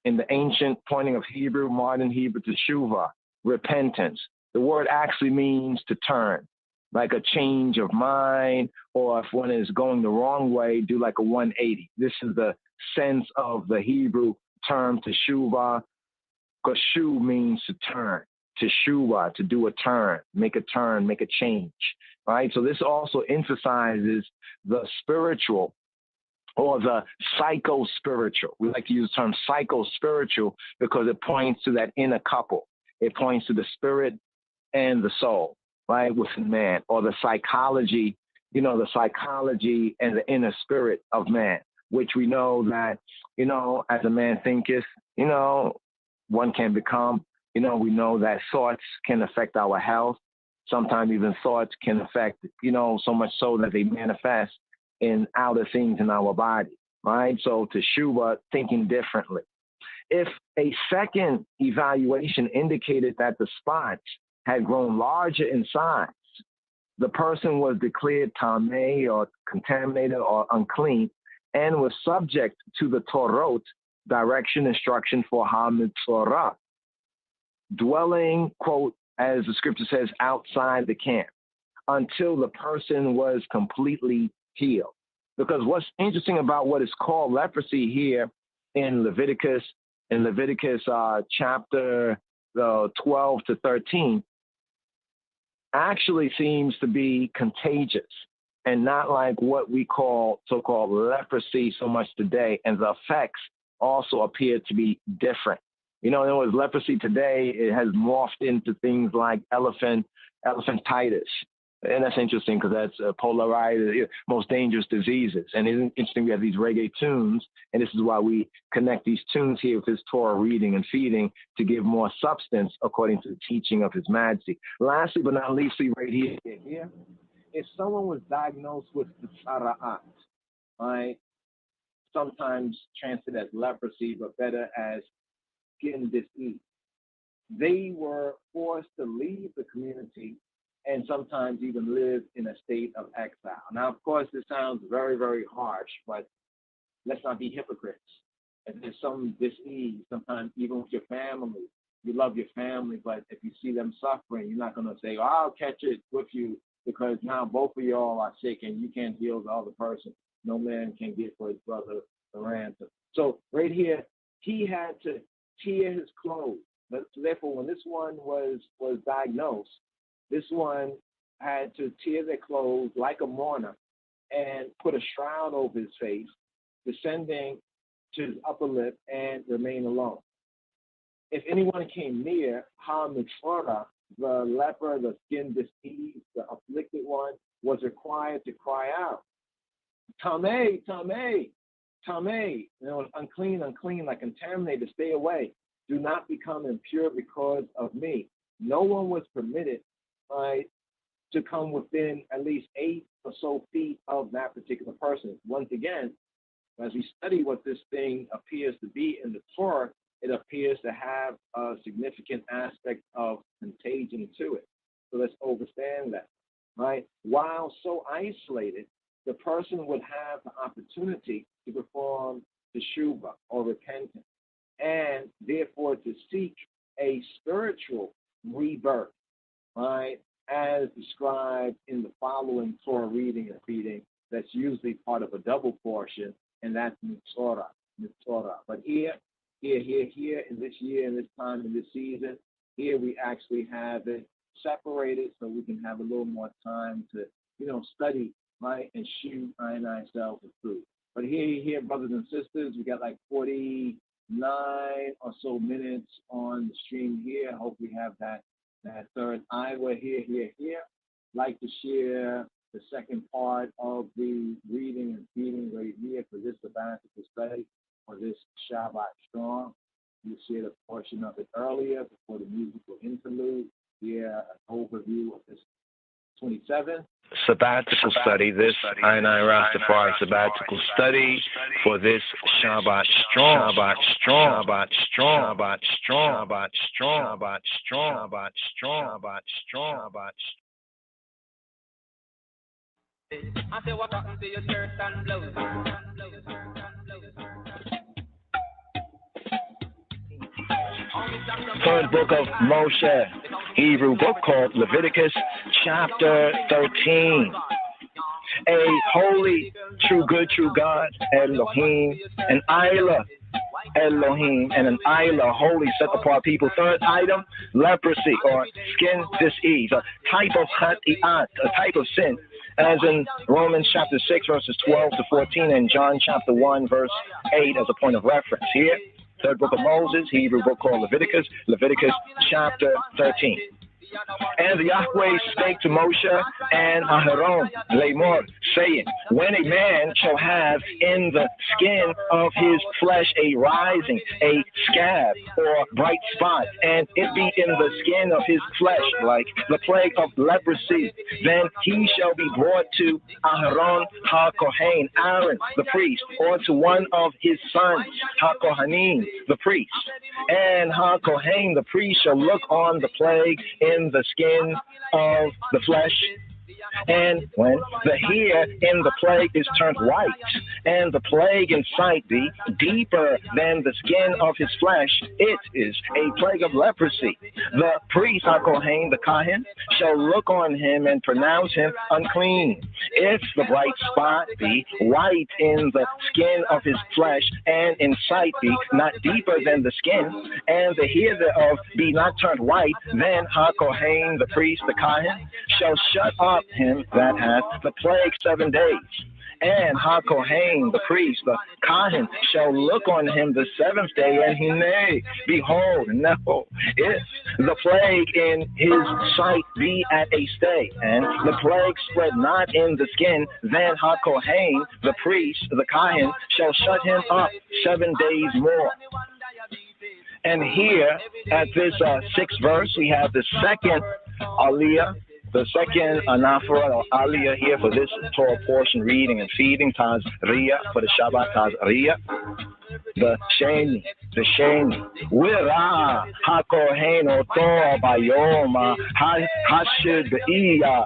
in the ancient pointing of Hebrew, modern Hebrew, teshuvah, repentance. The word actually means to turn, like a change of mind, or if one is going the wrong way, do like a 180. This is the sense of the Hebrew term teshuvah. Kashu means to turn. Teshuvah, to do a turn, make a change, right? So this also emphasizes the spiritual or the psycho-spiritual. We like to use the term psycho-spiritual because it points to that inner couple. It points to the spirit and the soul, right, within man, or the psychology, the psychology and the inner spirit of man, which we know that, as a man thinketh, one can become. We know that thoughts can affect our health. Sometimes even thoughts can affect, so much so that they manifest in outer things in our body, right? So teshuvah, thinking differently. If a second evaluation indicated that the spots had grown larger in size, the person was declared tameh or contaminated or unclean and was subject to the Torot, direction, instruction for ha-mitzorah, dwelling, quote, as the scripture says, outside the camp until the person was completely healed. Because what's interesting about what is called leprosy here in Leviticus chapter 12 to 13, actually seems to be contagious and not like what we call so-called leprosy so much today. And the effects also appear to be different. There was leprosy today. It has morphed into things like elephantitis. And that's interesting because that's polarized, most dangerous diseases. And it's interesting we have these reggae tunes, and this is why we connect these tunes here with his Torah reading and feeding to give more substance according to the teaching of his Majesty. Lastly, but not leastly, right here, if someone was diagnosed with the tzara'at, right, sometimes translated as leprosy, but better as skin disease, they were forced to leave the community and sometimes even live in a state of exile. Now, of course, this sounds very, very harsh, but let's not be hypocrites. If there's some disease, sometimes even with your family, you love your family, but if you see them suffering, you're not going to say, I'll catch it with you because now both of y'all are sick and you can't heal the other person. No man can get for his brother the ransom. So right here, he had to tear his clothes. Therefore, when this one was diagnosed, this one had to tear their clothes like a mourner and put a shroud over his face, descending to his upper lip, and remain alone. If anyone came near, ha-mitzorah, the leper, the skin disease, the afflicted one, was required to cry out, Tameh, Tameh, Tameh, unclean, unclean, like contaminated, stay away. Do not become impure because of me. No one was permitted, right, to come within at least 8 or so feet of that particular person. Once again, as we study what this thing appears to be in the Torah, it appears to have a significant aspect of contagion to it. So let's understand that, right? While so isolated, the person would have the opportunity to perform teshuvah or repentance, and therefore to seek a spiritual rebirth, right, as described in the following Torah reading and feeding that's usually part of a double portion, and that's mitzorah. But here, in this year, in this time, in this season, here we actually have it separated so we can have a little more time to, study, right, and shoot ourselves with food. But here, brothers and sisters, we got like 49 or so minutes on the stream here. I hope we have that third eye. We're here. Like to share the second part of the reading and feeding right here for this sabbatical study, for this Shabbat Strong. We shared a portion of it earlier before the musical interlude. Here, an overview of this 27. Sabbatical study, this I RasTafari sabbatical study for this Shabbat Strong. Shabbat Strong. Shabbat Strong. Shabbat Strong. Shabbat Strong. Shabbat Strong. Shabbat Strong. Shabbat Strong. Shabbat I say what happened to your shirt and blouse? Third book of Moshe, Hebrew book called Leviticus, chapter 13. A holy, true, good, true God, Elohim, an Isla, Elohim, and an Isla, holy, set apart people. Third item, leprosy or skin disease, a type of chati'at, a type of sin, as in Romans chapter 6, verses 12 to 14, and John chapter 1, verse 8 as a point of reference. Here, third book of Moses, Hebrew book called Leviticus, Leviticus chapter 13. And the Yahweh spake to Moshe and Aharon, Lamor, saying, when a man shall have in the skin of his flesh a rising, a scab, or bright spot, and it be in the skin of his flesh, like the plague of leprosy, then he shall be brought to Aharon HaKohen, Aaron, the priest, or to one of his sons, HaKohanim, the priest. And HaKohen, the priest, shall look on the plague in the skin of the flesh, and when the hair in the plague is turned white, and the plague in sight be deeper than the skin of his flesh, it is a plague of leprosy. The priest, HaKohen, the Kahin, shall look on him and pronounce him unclean. If the bright spot be white in the skin of his flesh, and in sight be not deeper than the skin, and the hair thereof be not turned white, then HaKohen, the priest, the Kahin, shall shut up him that hath the plague 7 days. And HaKohen, the priest, the Kahin, shall look on him the seventh day, and he may, behold, no, if the plague in his sight be at a stay, and the plague spread not in the skin, then HaKohen, the priest, the Kahin, shall shut him up 7 days more. And here, at this sixth verse, we have the second aliyah, the second anaphora or aliyah here for this Torah portion reading and feeding, Tazria, for the Shabbat Tazria. The Sheni, Wira HaKohen Oto Bayoma Hashid Be'iyah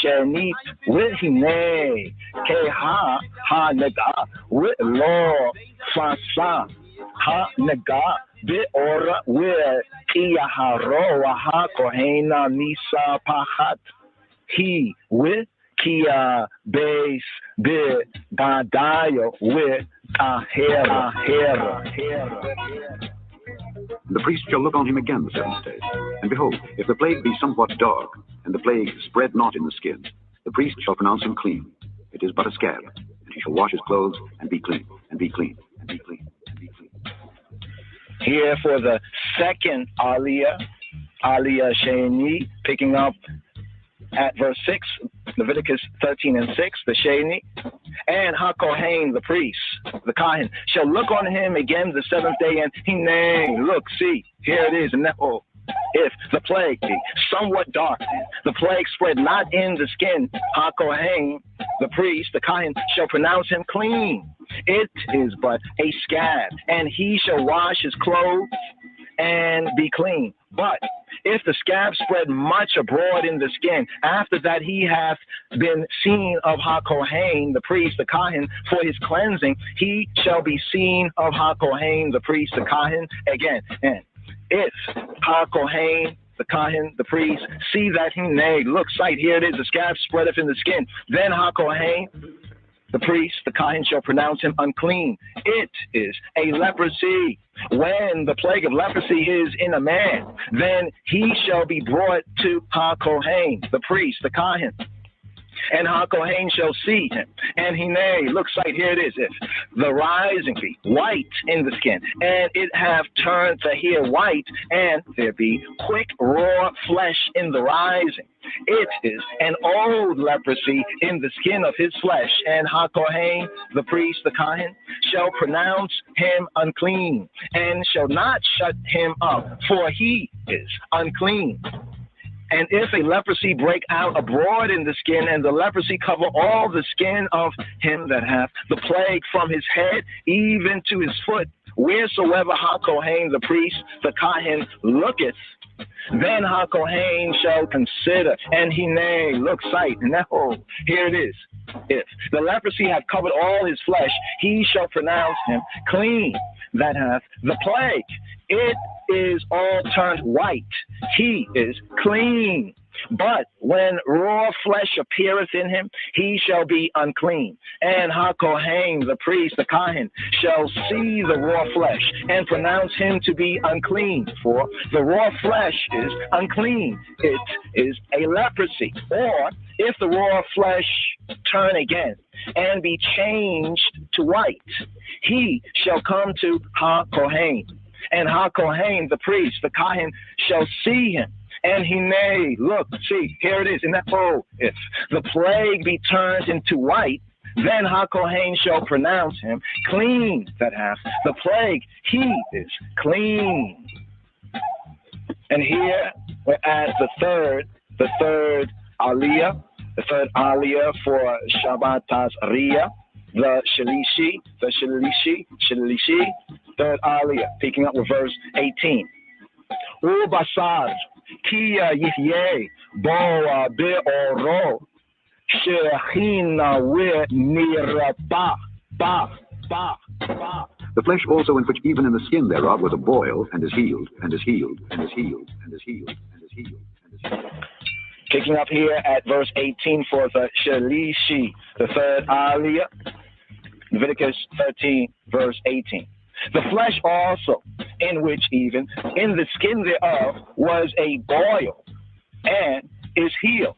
Shenit Wihine Keha Ha-Nega Wilo Fasa Ha-Nega Be'ora Wih-Kiyaharo Ha-Kohena Nisa Pahat He with Kia Base Be Gadayo with Ahera. The priest shall look on him again the seventh day. And behold, if the plague be somewhat dark, and the plague spread not in the skin, the priest shall pronounce him clean. It is but a scab, and he shall wash his clothes, and be clean, and be clean, and be clean, and be clean. Here for the second aliyah, aliyah Sheni, picking up at verse 6, Leviticus 13 and 6, the Sheni, and HaKohen, the priest, the Kahin, shall look on him again the seventh day, and Hine, look, see, here it is, Neho. If the plague be somewhat dark, the plague spread not in the skin, HaKohen, the priest, the Kahin, shall pronounce him clean. It is but a scab, and he shall wash his clothes and be clean. But if the scab spread much abroad in the skin, after that he hath been seen of HaKohen, the priest, the Kahin, for his cleansing, he shall be seen of HaKohen, the priest, the Kahin, again. And if HaKohen, the Kahin, the priest, see that he nay, look, sight, here it is, the scab spreadeth in the skin, then HaKohen, the priest, the Kohen, shall pronounce him unclean. It is a leprosy. When the plague of leprosy is in a man, then he shall be brought to Ha-Kohen, the priest, the Kohen. And Ha-Kohen shall see him, and he may, look sight, here it is, if the rising be white in the skin, and it have turned the hair white, and there be quick raw flesh in the rising, it is an old leprosy in the skin of his flesh, and Ha-Kohen, the priest, the Kohen, shall pronounce him unclean, and shall not shut him up, for he is unclean. And if a leprosy break out abroad in the skin, and the leprosy cover all the skin of him that hath the plague from his head even to his foot, wheresoever Ha-Kohen, the priest, the Kohen, looketh, then Ha-Kohen shall consider, and he may look sight. No, here it is. If the leprosy hath covered all his flesh, he shall pronounce him clean that hath the plague. It is all turned white. He is clean. But when raw flesh appeareth in him, he shall be unclean. And Ha-Kohen, the priest, the Kohen, shall see the raw flesh and pronounce him to be unclean. For the raw flesh is unclean. It is a leprosy. Or if the raw flesh turn again and be changed to white, he shall come to Ha-Kohen. And Ha-Kohen, the priest, the Kohen, shall see him. And he may, look, see, here it is, in that hole. If the plague be turned into white, then Ha-Kohen shall pronounce him clean that hath the plague. He is clean. And here we're at the third aliyah for Shabbat Tazria, the Shalishi, third aliyah, picking up with verse 18. Ubasar. Kia Yihye Boa Beoro Shehina We Nirapa Ba. The flesh also in which even in the skin thereof was a boil, and is healed, and is healed, and is healed, and is healed, and is healed, and is healed. Picking up here at verse 18 for the Shalishi, the third aliyah, Leviticus 13, verse 18. The flesh also, in which even in the skin thereof was a boil, and is healed.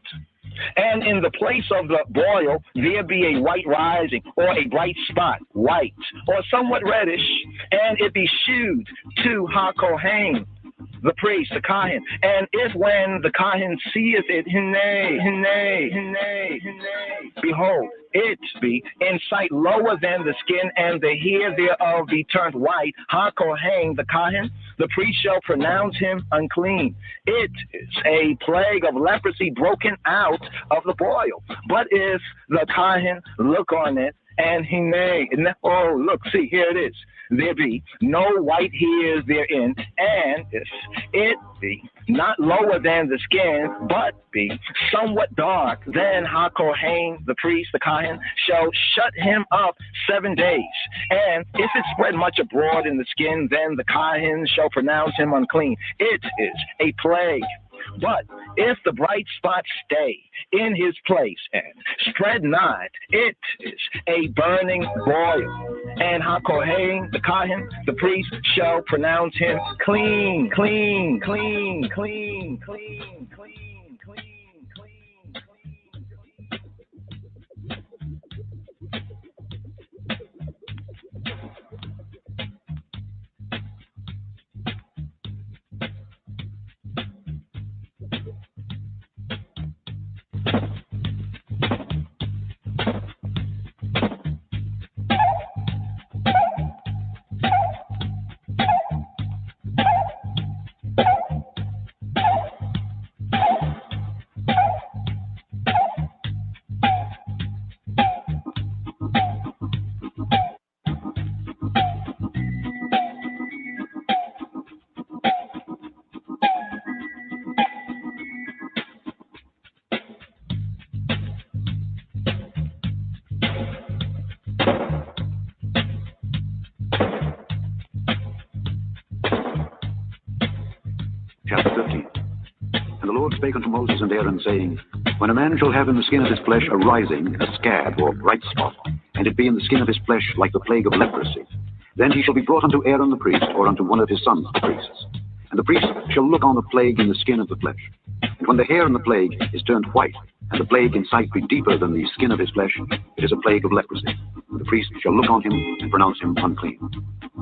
And in the place of the boil there be a white rising, or a bright spot, white, or somewhat reddish, and it be shewed to Ha-Kohen, the priest, the Kohen. And if when the Kohen seeth it, behold, it be in sight lower than the skin, and the hair thereof be turned white, Ha-Kohen, the Kohen, the priest shall pronounce him unclean. It is a plague of leprosy broken out of the boil. But if the Kohen look on it, and he may, oh, look, see, here it is. There be no white hairs therein, and if it be not lower than the skin, but be somewhat dark, then Ha-Kohen, the priest, the Kohen, shall shut him up 7 days. And if it spread much abroad in the skin, then the Kohen shall pronounce him unclean. It is a plague. But if the bright spot stay in his place and spread not, it is a burning boil. And Ha-Kohen, the Kohen, the priest, shall pronounce him clean. Chapter 15. And the Lord spake unto Moses and Aaron, saying, When a man shall have in the skin of his flesh a rising, a scab, or bright spot, and it be in the skin of his flesh like the plague of leprosy, then he shall be brought unto Aaron the priest, or unto one of his sons the priests. And the priest shall look on the plague in the skin of the flesh. And when the hair in the plague is turned white, and the plague in sight be deeper than the skin of his flesh, it is a plague of leprosy. And the priest shall look on him and pronounce him unclean.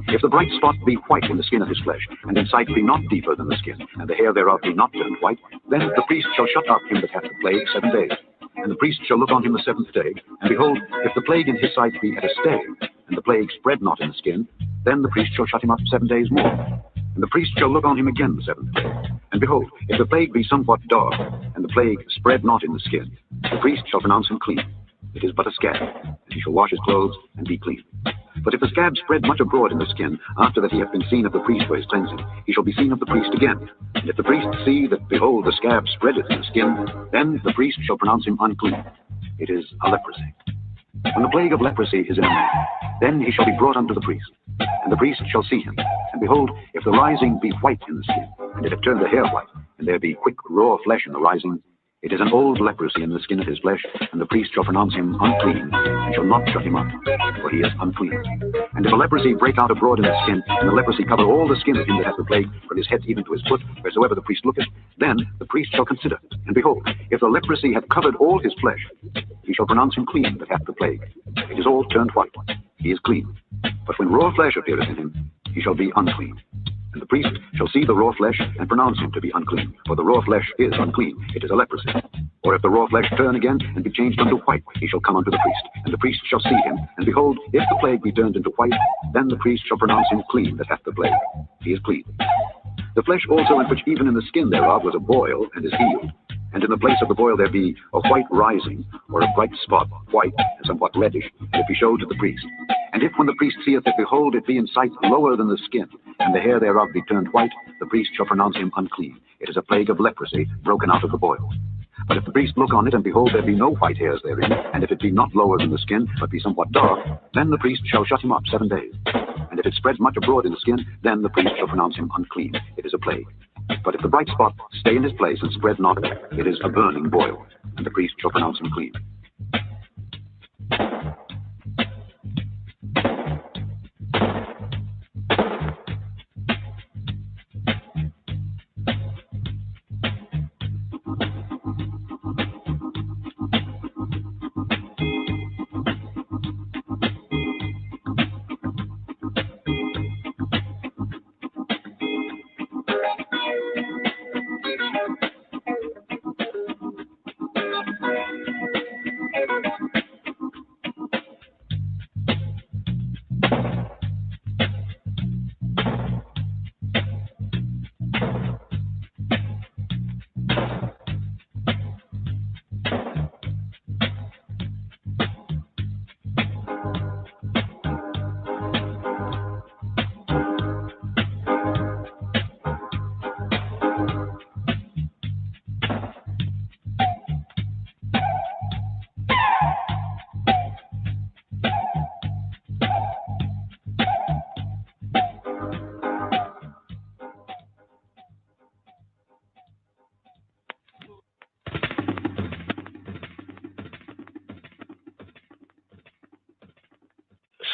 If the bright spot be white in the skin of his flesh, and in sight be not deeper than the skin, and the hair thereof be not turned white, then the priest shall shut up him that hath the plague 7 days. And the priest shall look on him the 7th day, and behold, if the plague in his sight be at a stay, and the plague spread not in the skin, then the priest shall shut him up 7 days more. And the priest shall look on him again the 7th day. And behold, if the plague be somewhat dark, and the plague spread not in the skin, the priest shall pronounce him clean. It is but a scab, and he shall wash his clothes and be clean. But if the scab spread much abroad in the skin, after that he hath been seen of the priest for his cleansing, he shall be seen of the priest again. And if the priest see that, behold, the scab spreadeth in the skin, then the priest shall pronounce him unclean. It is a leprosy. When the plague of leprosy is in a man, then he shall be brought unto the priest. And the priest shall see him. And behold, if the rising be white in the skin, and if it turn the hair white, and there be quick raw flesh in the rising, it is an old leprosy in the skin of his flesh, and the priest shall pronounce him unclean, and shall not shut him up, for he is unclean. And if a leprosy break out abroad in the skin, and the leprosy cover all the skin of him that hath the plague, from his head even to his foot, wheresoever the priest looketh, then the priest shall consider. And behold, if the leprosy have covered all his flesh, he shall pronounce him clean that hath the plague. It is all turned white. He is clean. But when raw flesh appeareth in him, he shall be unclean. And the priest shall see the raw flesh, and pronounce him to be unclean. For the raw flesh is unclean. It is a leprosy. Or if the raw flesh turn again, and be changed unto white, he shall come unto the priest. And the priest shall see him. And behold, if the plague be turned into white, then the priest shall pronounce him clean that hath the plague. He is clean. The flesh also in which even in the skin thereof was a boil, and is healed. And in the place of the boil there be a white rising, or a bright spot, white, and somewhat reddish, and it be showed to the priest. And if when the priest seeth it, behold, it be in sight lower than the skin, and the hair thereof be turned white, the priest shall pronounce him unclean. It is a plague of leprosy, broken out of the boil. But if the priest look on it, and behold, there be no white hairs therein, and if it be not lower than the skin, but be somewhat dark, then the priest shall shut him up 7 days. And if it spreads much abroad in the skin, then the priest shall pronounce him unclean. It is a plague. But if the bright spot stay in his place and spread not, it is a burning boil, and the priest shall pronounce him clean.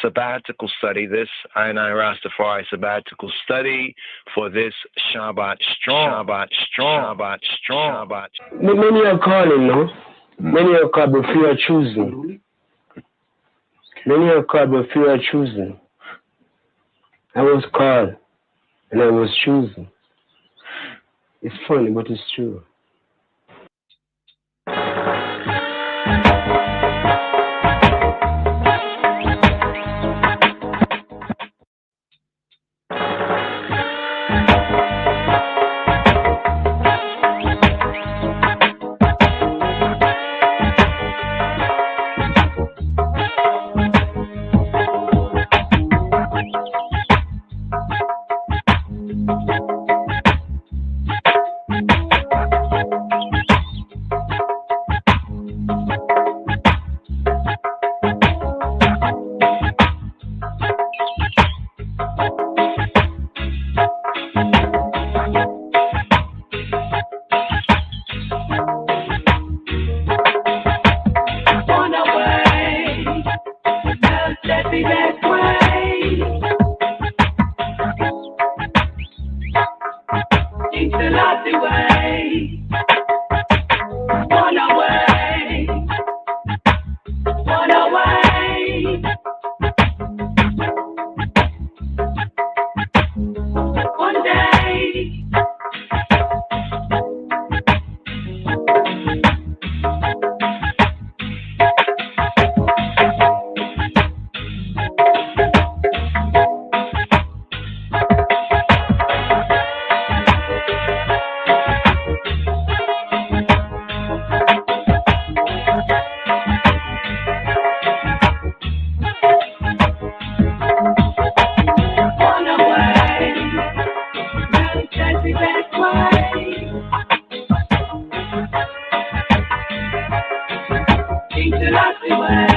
Sabbatical study, this I RasTafari sabbatical study for this Shabbat strong. Many are calling, no? Many are called but few are choosing. Many are called but few are choosing. I was called and I was choosing. It's funny, but it's true. Selassie way.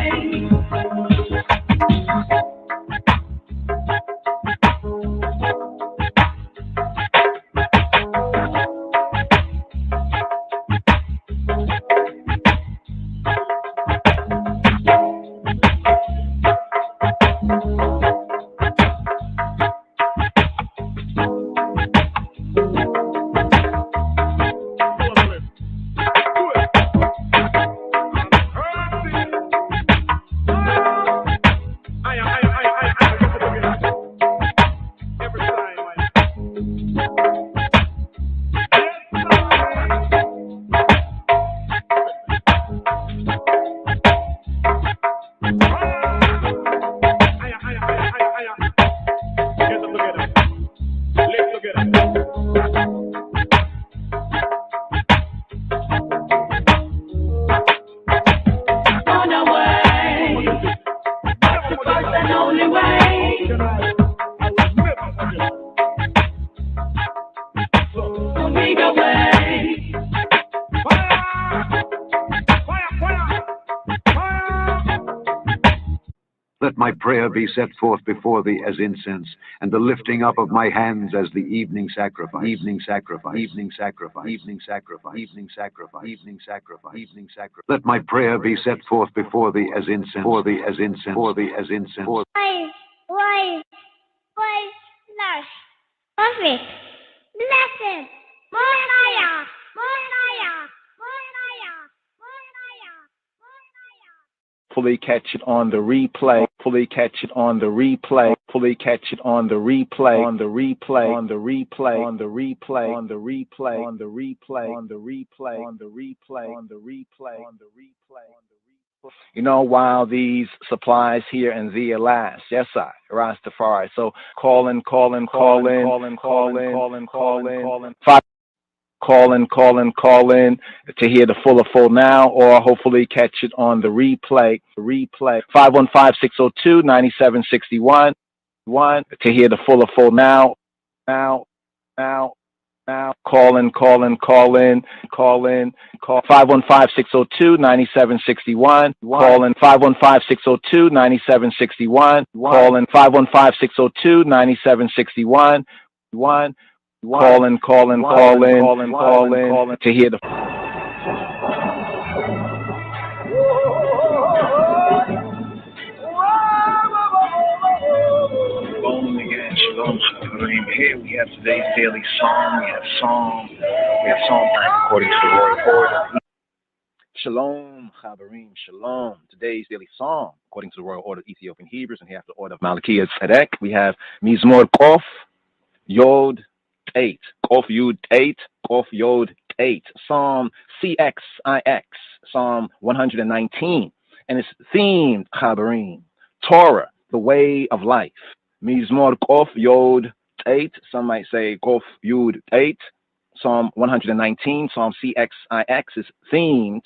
Let my prayer be set forth before thee as incense, and the lifting up of my hands as the evening sacrifice. Evening sacrifice. Evening sacrifice. Evening sacrifice. Evening sacrifice. Evening sacrifice. Evening sacrifice. Let my prayer be set forth before thee as incense. For thee as incense. For thee as incense. Why, lush, perfect, blessed, Mosiah, Mosiah, Mosiah, Fully catch it on the replay. Fully catch it on the replay. Fully catch it on the replay. On the replay. On the replay. On the replay. On the replay. On the replay. On the replay. On the replay. On the replay. On the replay. You know, while these supplies here and there last. Yes, I, Rastafari. So call in. Call in to hear the full now, or hopefully catch it on the replay. 515-602-9761. To hear the full now. Call in. 515-602-9761. Call in 515-602-9761. Call in 515-602-9761. Call in to hear the. Shalom again, shalom. Here we have today's daily psalm. We have psalm time according to the royal order. Shalom, Chabarim, shalom. Today's daily psalm, according to the royal order of Ethiopian Hebrews, and here after the order of Malachi Tzedek, we have Mizmor Kof Yod 8, Kof Yud 8, Kof Yod 8, Psalm CXIX, Psalm 119, and it's themed Chabarim, Torah, the way of life. Mizmor Kof Yod 8, some might say Kof Yud 8, Psalm 119, Psalm CXIX is themed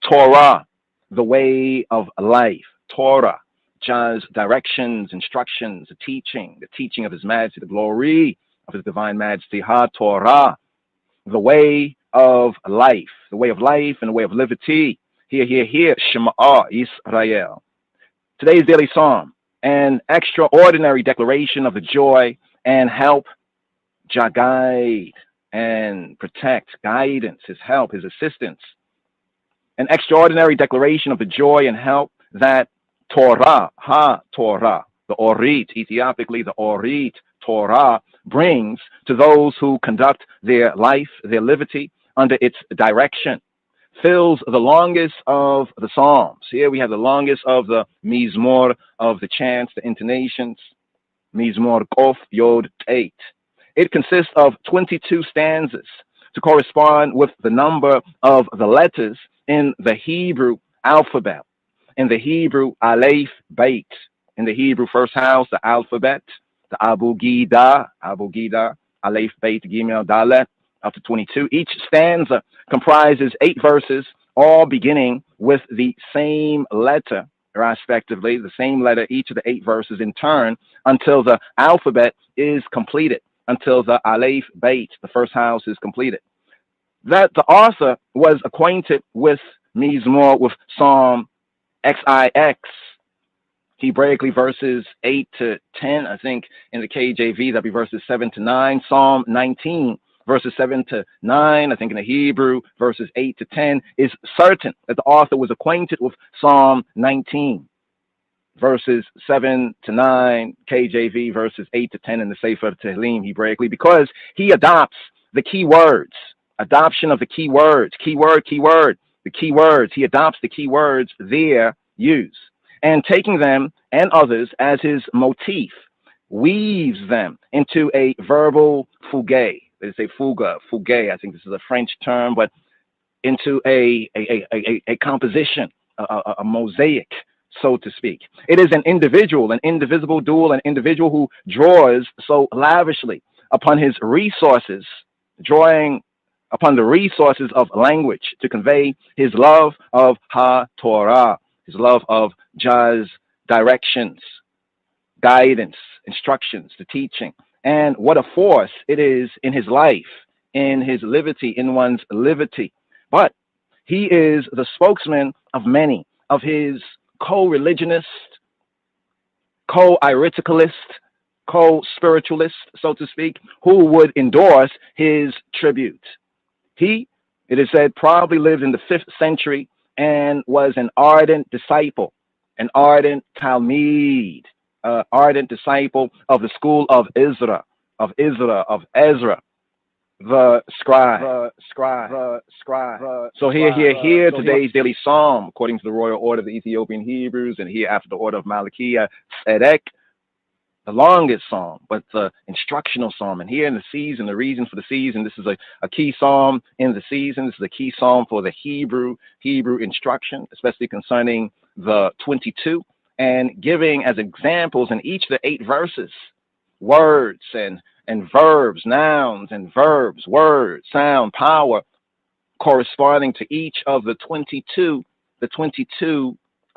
Torah, the way of life. Torah, Jah's directions, instructions, the teaching of His Majesty, the glory of His Divine Majesty, Ha-Torah, the way of life and the way of liberty. Hear, Shema Israel. Today's daily psalm, an extraordinary declaration of the joy and help, Jah guide and protect, guidance, His help, His assistance. An extraordinary declaration of the joy and help that Torah, Ha-Torah, the Orit, Ethiopically the Orit, Torah, brings to those who conduct their life, their liberty, under its direction, fills the longest of the psalms. Here we have the longest of the Mizmor, of the chants, the intonations, Mizmor Kof Yod 8. It consists of 22 stanzas to correspond with the number of the letters in the Hebrew alphabet, in the Hebrew Aleph Beit, in the Hebrew first house, the alphabet, the Abu Gida, Aleph Beit Gimel Dalet, up to 22. Each stanza comprises 8 verses, all beginning with the same letter, respectively, the same letter, each of the 8 verses in turn, until the alphabet is completed, until the Aleph Beit, the first house, is completed. That the author was acquainted with Mizmor, with Psalm XIX, Hebraically verses 8 to 10. I think in the KJV that'd be verses 7 to 9. Psalm 19 verses 7 to 9. I think in the Hebrew verses 8 to 10 is certain that the author was acquainted with Psalm 19 verses 7 to 9, KJV verses 8 to 10 in the Sefer Tehillim Hebraically, because he adopts the key words. Adoption of the key words. Keyword. The key words. He adopts the key words there used, and taking them and others as his motif, weaves them into a verbal fougue. They say fuga, fougue. I think this is a French term, but into a composition, a mosaic, so to speak. It is an individual, an indivisible dual, an individual who draws so lavishly upon his resources, drawing upon the resources of language to convey his love of Ha-Torah, his love of Jah's directions, guidance, instructions, the teaching, and what a force it is in his life, in his liberty, in one's liberty. But he is the spokesman of many of his co-religionists, co-iriticalists, co-spiritualists, so to speak, who would endorse his tribute. He, it is said, probably lived in the 5th century and was an ardent disciple, an ardent Talmud, ardent disciple of the school of Ezra, the scribe. So here, today's daily psalm, according to the royal order of the Ethiopian Hebrews, and here after the order of Malachiah Tzedek, the longest psalm, but the instructional psalm. And here in the season, the reason for the season, this is a key psalm in the season. This is a key psalm for the Hebrew instruction, especially concerning the 22, and giving as examples in each of the 8 verses, words and verbs, nouns and verbs, words, sound, power, corresponding to each of the 22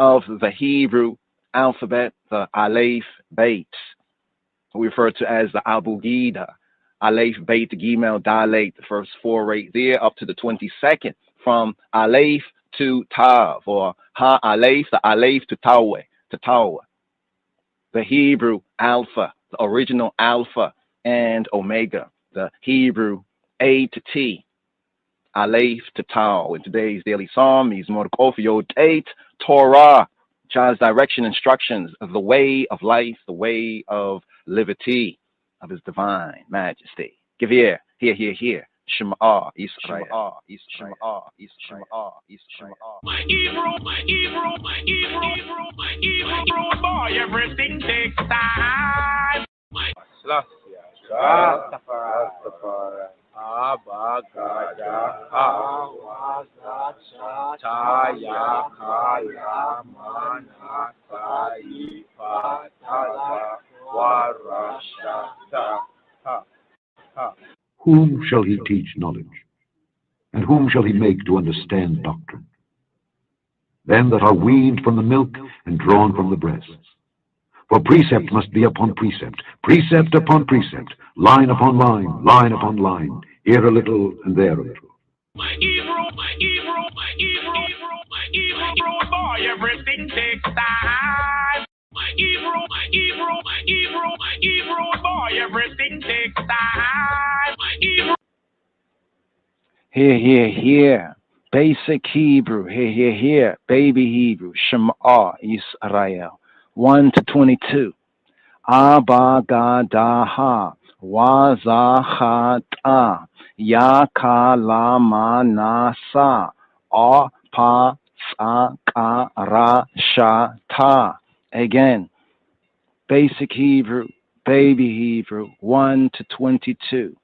of the Hebrew alphabet, the Aleph, Beit, we refer to as the Abugida, Aleph, Beit, Gimel, Dalet, the first 4 right there, up to the 22nd, from Aleph to Tav, or Ha Aleph, the Aleph to Tawe, the Hebrew Alpha, the original Alpha and Omega, the Hebrew A to T, Aleph to Tau. In today's daily psalm, Mizmor Kof Yod 8, Torah, Jah's direction, instructions of the way of life, the way of liberty of his divine majesty. Give ear, hear. Shema Israel. My Hebrew boy, everything takes time. RasTafari. Abba Gada Awaza Chataya Kaya Mana Saifa Tada Warashata. Whom shall he teach knowledge? And whom shall he make to understand doctrine? Them that are weaned from the milk and drawn from the breasts. For precept must be upon precept, precept upon precept, line upon line, line upon line, here a little and there a little. My Hebrew boy, everything takes time. My Hebrew boy, everything takes time. My Hebrew. Here. Basic Hebrew. Here. Baby Hebrew. Shema Israel. 1 to 22. Abba Gadaha Wazahata Yakalamanasa Apa Sakarashata. Again, basic Hebrew, baby Hebrew, 1 to 22.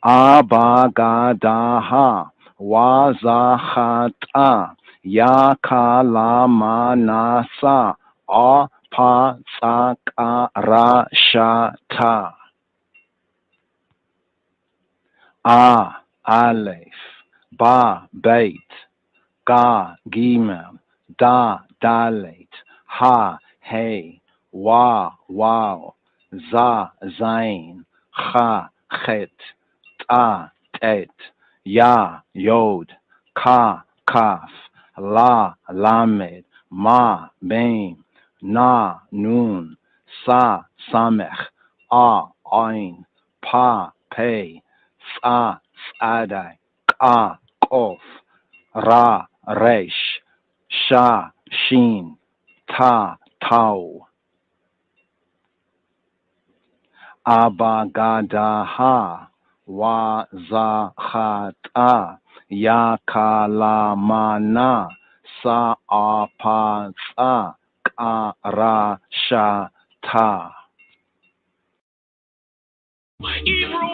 Abba Gadaha Wazahata Yakalamanasa Apa Sakarashata. Aleph, Ba Beit, Ga Gimel, Da Dalet, Ha Hey, Wa Wow, Za Zain, Cha Chet, Ta Tet, Ya Yod, Ka Kaf, La Lamed, Ma, Bain, Na, Nun, Sa, Samech, A, Ain, Pa, Pei, Sa, Sadai, Ka, Kof, Ra, Resh, Sha, Shin, Ta, Tau, Abagadaha, Wa, Za, Chata, Ya, Kalamana, Sa, Pa, Sa, Ka, Ra, Sha, Ta. Hebrew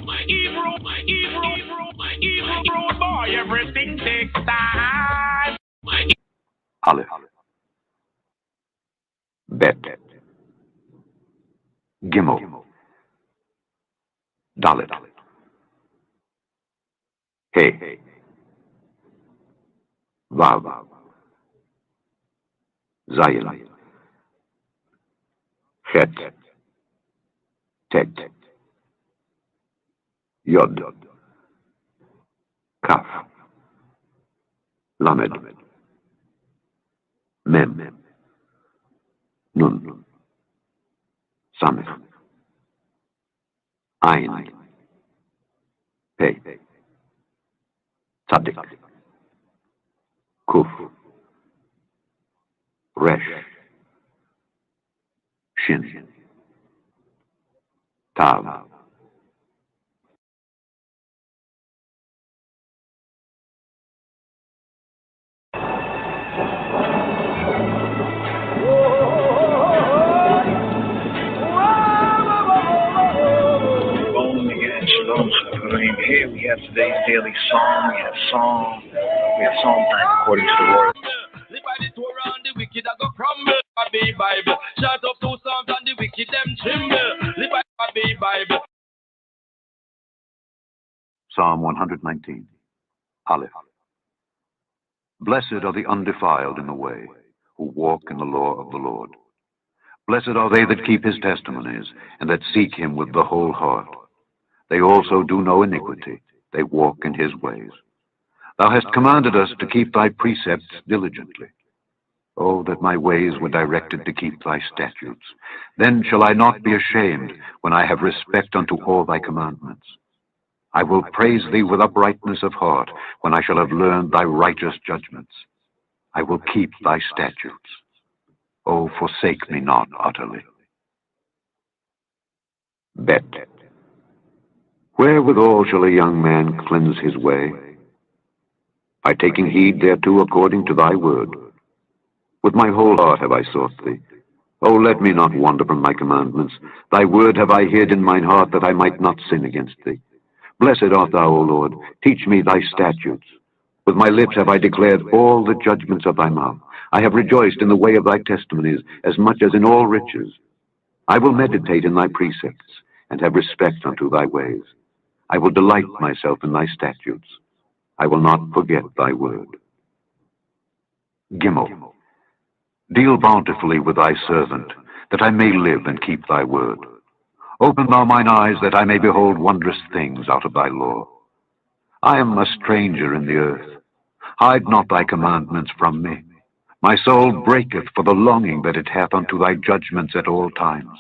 boy, everything takes time. Aleph. Bet. Gimel. Dalet. He. Vav. Zayin. Chet. Tet. Yod. Kaf. Lamed. Mem. Nun. Samech. Ein. Pei. Tzadik. Kuf. Resh. Shin. Tav. Rolling again, Shalom Chaverim. Here we have today's daily psalm. We have psalm time according to the Royal. Live by the Torah and the wicked I go crumble. I be Bible. Shout up two psalms and the wicked them tremble. Live by I be Bible. Psalm 119. Aleph. Blessed are the undefiled in the way, who walk in the law of the Lord. Blessed are they that keep his testimonies, and that seek him with the whole heart. They also do no iniquity, they walk in his ways. Thou hast commanded us to keep thy precepts diligently. Oh, that my ways were directed to keep thy statutes. Then shall I not be ashamed when I have respect unto all thy commandments. I will praise thee with uprightness of heart when I shall have learned thy righteous judgments. I will keep thy statutes. Oh, forsake me not utterly. Bet. Wherewithal shall a young man cleanse his way? By taking heed thereto according to thy word. With my whole heart have I sought thee. O let me not wander from thy commandments. Thy word have I hid in mine heart, that I might not sin against thee. Blessed art thou, O Lord. Teach me thy statutes. With my lips have I declared all the judgments of thy mouth. I have rejoiced in the way of thy testimonies, as much as in all riches. I will meditate in thy precepts, and have respect unto thy ways. I will delight myself in thy statutes. I will not forget thy word. Gimel. Deal bountifully with thy servant, that I may live and keep thy word. Open thou mine eyes, that I may behold wondrous things out of thy law. I am a stranger in the earth. Hide not thy commandments from me. My soul breaketh for the longing that it hath unto thy judgments at all times.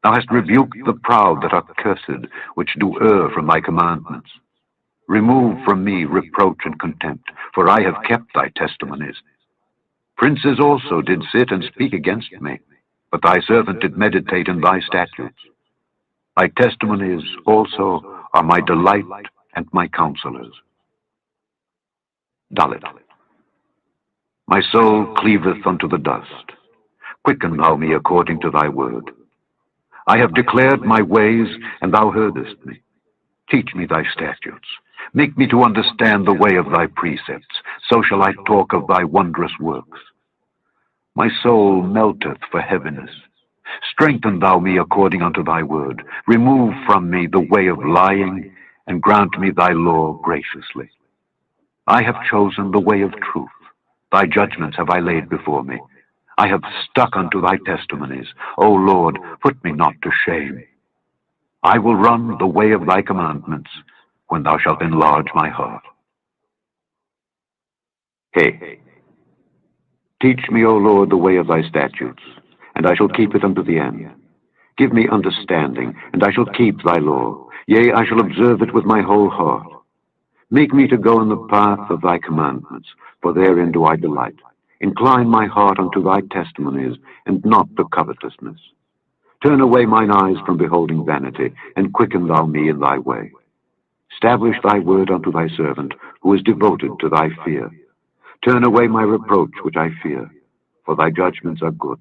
Thou hast rebuked the proud that are cursed, which do err from thy commandments. Remove from me reproach and contempt, for I have kept thy testimonies. Princes also did sit and speak against me, but thy servant did meditate in thy statutes. Thy testimonies also are my delight and my counselors. Dalet. My soul cleaveth unto the dust. Quicken thou me according to thy word. I have declared my ways, and thou heardest me. Teach me thy statutes. Make me to understand the way of thy precepts. So shall I talk of thy wondrous works. My soul melteth for heaviness. Strengthen thou me according unto thy word. Remove from me the way of lying, and grant me thy law graciously. I have chosen the way of truth. Thy judgments have I laid before me. I have stuck unto thy testimonies. O Lord, put me not to shame. I will run the way of thy commandments, when thou shalt enlarge my heart. Hey. Teach me, O Lord, the way of thy statutes, and I shall keep it unto the end. Give me understanding, and I shall keep thy law. Yea, I shall observe it with my whole heart. Make me to go in the path of thy commandments, for therein do I delight. Incline my heart unto thy testimonies, and not to covetousness. Turn away mine eyes from beholding vanity, and quicken thou me in thy way. Establish thy word unto thy servant, who is devoted to thy fear. Turn away my reproach which I fear, for thy judgments are good.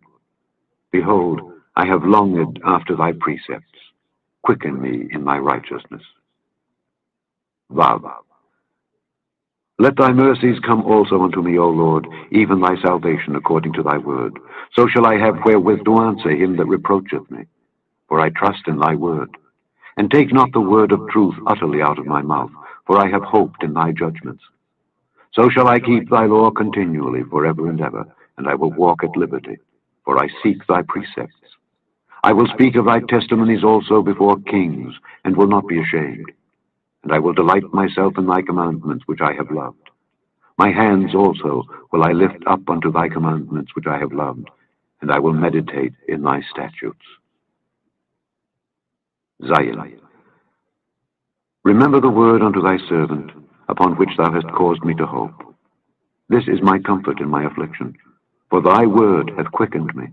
Behold, I have longed after thy precepts. Quicken me in thy righteousness. Vav. Let thy mercies come also unto me, O Lord, even thy salvation according to thy word. So shall I have wherewith to answer him that reproacheth me. For I trust in thy word. And take not the word of truth utterly out of my mouth, for I have hoped in thy judgments. So shall I keep thy law continually forever and ever, and I will walk at liberty, for I seek thy precepts. I will speak of thy testimonies also before kings, and will not be ashamed. And I will delight myself in thy commandments which I have loved. My hands also will I lift up unto thy commandments which I have loved, and I will meditate in thy statutes. Zion. Remember the word unto thy servant, upon which thou hast caused me to hope. This is my comfort in my affliction, for thy word hath quickened me.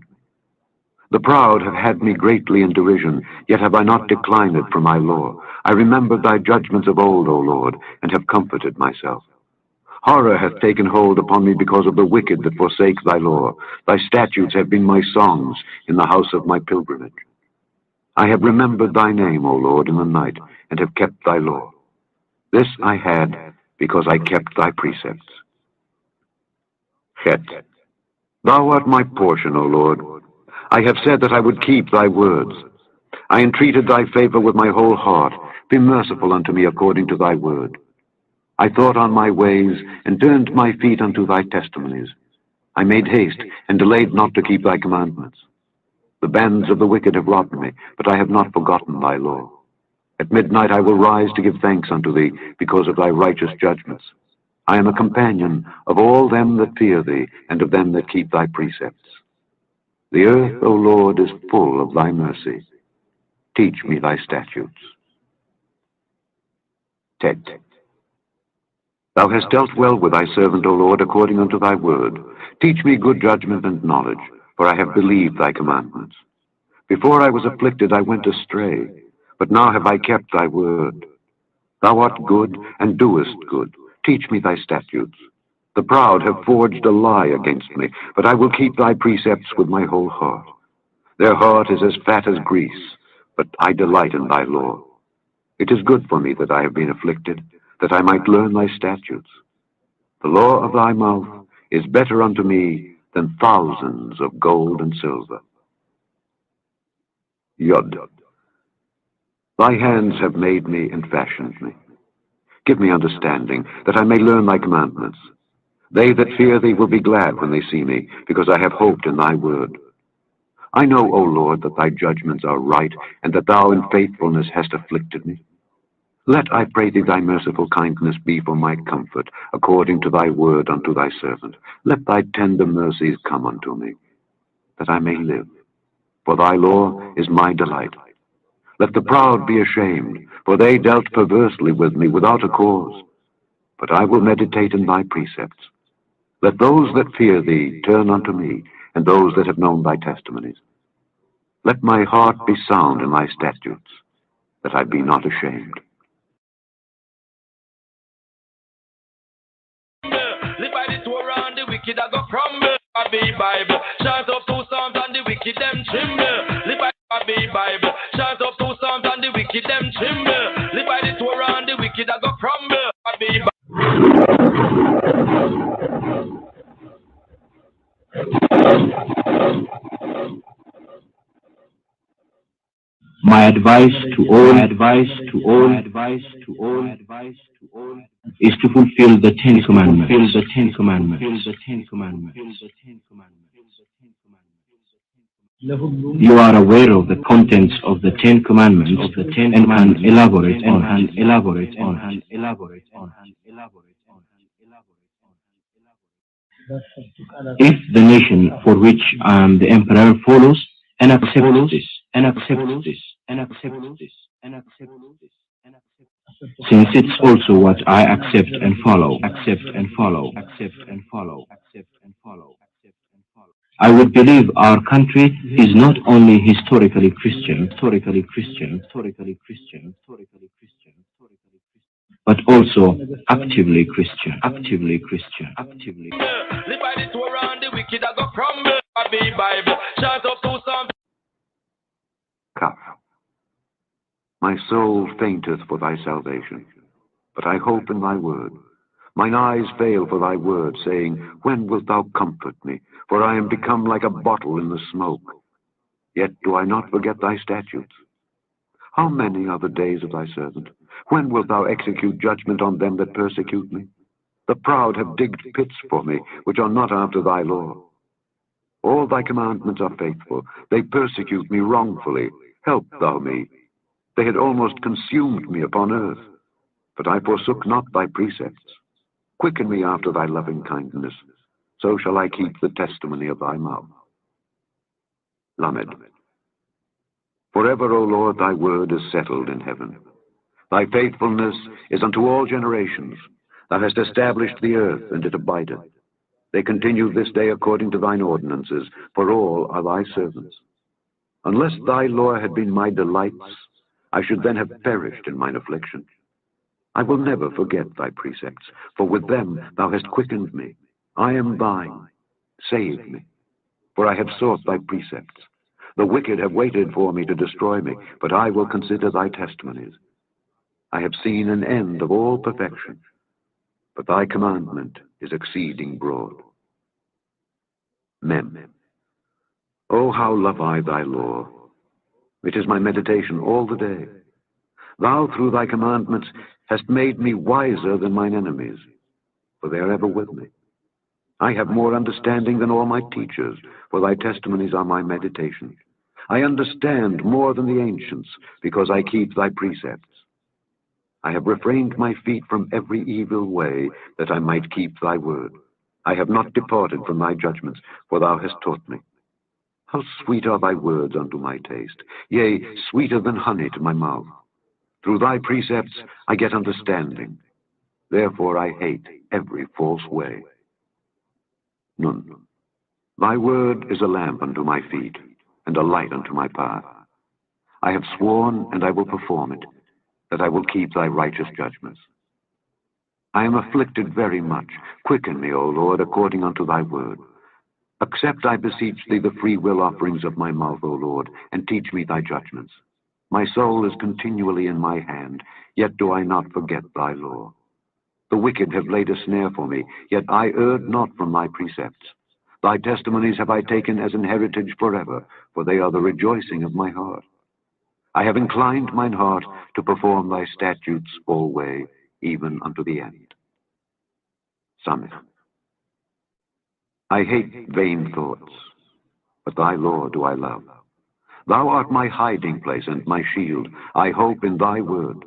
The proud have had me greatly in derision, yet have I not declined from thy law. I remembered thy judgments of old, O Lord, and have comforted myself. Horror hath taken hold upon me because of the wicked that forsake thy law. Thy statutes have been my songs in the house of my pilgrimage. I have remembered thy name, O Lord, in the night, and have kept thy law. This I had because I kept thy precepts. Chet. Thou art my portion, O Lord. I have said that I would keep thy words. I entreated thy favor with my whole heart. Be merciful unto me according to thy word. I thought on my ways, and turned my feet unto thy testimonies. I made haste, and delayed not to keep thy commandments. The bands of the wicked have robbed me, but I have not forgotten thy law. At midnight I will rise to give thanks unto thee, because of thy righteous judgments. I am a companion of all them that fear thee, and of them that keep thy precepts. The earth, O Lord, is full of thy mercy. Teach me thy statutes. Tet. Thou hast dealt well with thy servant, O Lord, according unto thy word. Teach me good judgment and knowledge, for I have believed thy commandments. Before I was afflicted I went astray, but now have I kept thy word. Thou art good, and doest good. Teach me thy statutes. The proud have forged a lie against me, but I will keep thy precepts with my whole heart. Their heart is as fat as grease, but I delight in thy law. It is good for me that I have been afflicted, that I might learn thy statutes. The law of thy mouth is better unto me than thousands of gold and silver. Yod. Thy hands have made me and fashioned me. Give me understanding, that I may learn thy commandments. They that fear thee will be glad when they see me, because I have hoped in thy word. I know, O Lord, that thy judgments are right, and that thou in faithfulness hast afflicted me. Let, I pray thee, thy merciful kindness be for my comfort, according to thy word unto thy servant. Let thy tender mercies come unto me, that I may live. For thy law is my delight. Let the proud be ashamed, for they dealt perversely with me without a cause. But I will meditate in thy precepts. Let those that fear thee turn unto me, and those that have known thy testimonies. Let my heart be sound in thy statutes, that I be not ashamed. Live by the Torah and the wicked I go crumble. I be Bible. Shout up 2 Psalms and the wicked them tremble. Live by the Bible. Shout up 2 Psalms and the wicked them tremble. Live by the Torah and the wicked I go crumble. I be My advice to all is to fulfill the 10 Commandments. You are aware of the contents of the 10 Commandments and can elaborate on. If the nation for which I am the emperor follows and accepts this, and accepts this, and accepts this, and accepts this, and accepts this, since it's also what I accept and follow, accept and follow, accept and follow, accept and follow, accept and follow, I would believe our country is not only historically Christian, historically Christian, historically Christian, historically Christian, historically Christian, but also actively Christian, actively Christian, actively. Live by the Torah and the wicked are go crumble. I be Bible. Shout up to some. Kaf. My soul fainteth for thy salvation, but I hope in thy word. Mine eyes fail for thy word, saying, when wilt thou comfort me? For I am become like a bottle in the smoke. Yet do I not forget thy statutes. How many are the days of thy servant? When wilt thou execute judgment on them that persecute me? The proud have digged pits for me, which are not after thy law. All thy commandments are faithful. They persecute me wrongfully. Help thou me. They had almost consumed me upon earth, but I forsook not thy precepts. Quicken me after thy loving kindness, so shall I keep the testimony of thy mouth. Lamed. Forever, O Lord, thy word is settled in heaven. Thy faithfulness is unto all generations. Thou hast established the earth, and it abideth. They continue this day according to thine ordinances, for all are thy servants. Unless thy law had been my delights, I should then have perished in mine affliction. I will never forget thy precepts, for with them thou hast quickened me. I am thine. Save me, for I have sought thy precepts. The wicked have waited for me to destroy me, but I will consider thy testimonies. I have seen an end of all perfection, but thy commandment is exceeding broad. Mem. Oh, how love I thy law! It is my meditation all the day. Thou, through thy commandments, hast made me wiser than mine enemies, for they are ever with me. I have more understanding than all my teachers, for thy testimonies are my meditation. I understand more than the ancients, because I keep thy precepts. I have refrained my feet from every evil way, that I might keep thy word. I have not departed from thy judgments, for thou hast taught me. How sweet are thy words unto my taste, yea, sweeter than honey to my mouth. Through thy precepts I get understanding. Therefore I hate every false way. Nun. Thy word is a lamp unto my feet, and a light unto my path. I have sworn, and I will perform it, that I will keep thy righteous judgments. I am afflicted very much. Quicken me, O Lord, according unto thy word. Accept, I beseech thee, the free will offerings of my mouth, O Lord, and teach me thy judgments. My soul is continually in my hand, yet do I not forget thy law. The wicked have laid a snare for me, yet I erred not from thy precepts. Thy testimonies have I taken as an heritage forever, for they are the rejoicing of my heart. I have inclined mine heart to perform thy statutes alway, even unto the end. Samith. I hate vain thoughts, but thy law do I love. Thou art my hiding place and my shield. I hope in thy word.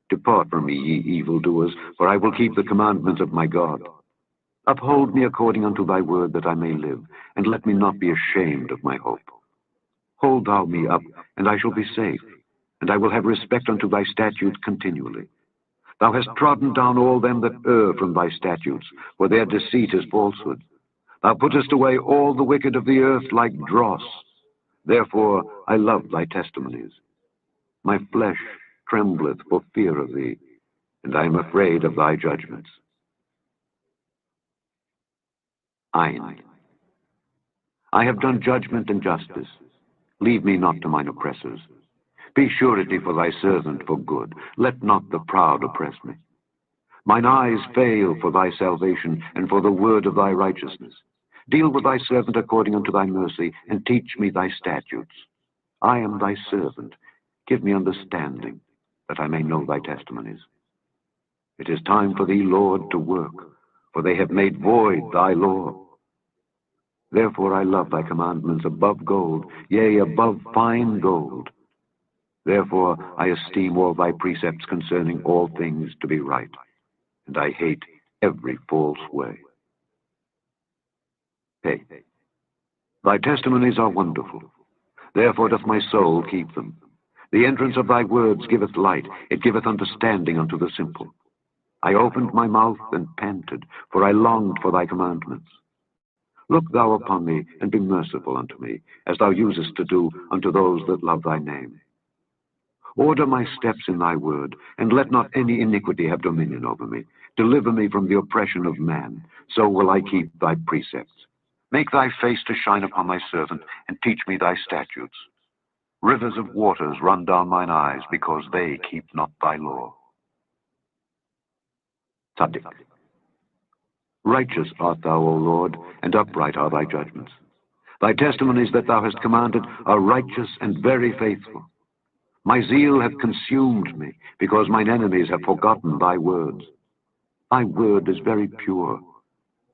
Depart from me, ye evildoers, for I will keep the commandments of my God. Uphold me according unto thy word, that I may live, and let me not be ashamed of my hope. Hold thou me up, and I shall be safe, and I will have respect unto thy statutes continually. Thou hast trodden down all them that err from thy statutes, for their deceit is falsehood. Thou puttest away all the wicked of the earth like dross. Therefore I love thy testimonies. My flesh trembleth for fear of thee, and I am afraid of thy judgments. Ein. I have done judgment and justice. Leave me not to mine oppressors. Be surety for thy servant for good. Let not the proud oppress me. Mine eyes fail for thy salvation, and for the word of thy righteousness. Deal with thy servant according unto thy mercy, and teach me thy statutes. I am thy servant. Give me understanding, that I may know thy testimonies. It is time for thee, Lord, to work, for they have made void thy law. Therefore I love thy commandments above gold, yea, above fine gold. Therefore I esteem all thy precepts concerning all things to be right, and I hate every false way. Hey, thy testimonies are wonderful. Therefore doth my soul keep them. The entrance of thy words giveth light. It giveth understanding unto the simple. I opened my mouth and panted, for I longed for thy commandments. Look thou upon me, and be merciful unto me, as thou usest to do unto those that love thy name. Order my steps in thy word, and let not any iniquity have dominion over me. Deliver me from the oppression of man, so will I keep thy precepts. Make thy face to shine upon thy servant, and teach me thy statutes. Rivers of waters run down mine eyes, because they keep not thy law. Tzaddik. Righteous art thou, O Lord, and upright are thy judgments. Thy testimonies that thou hast commanded are righteous and very faithful. My zeal hath consumed me, because mine enemies have forgotten thy words. Thy word is very pure,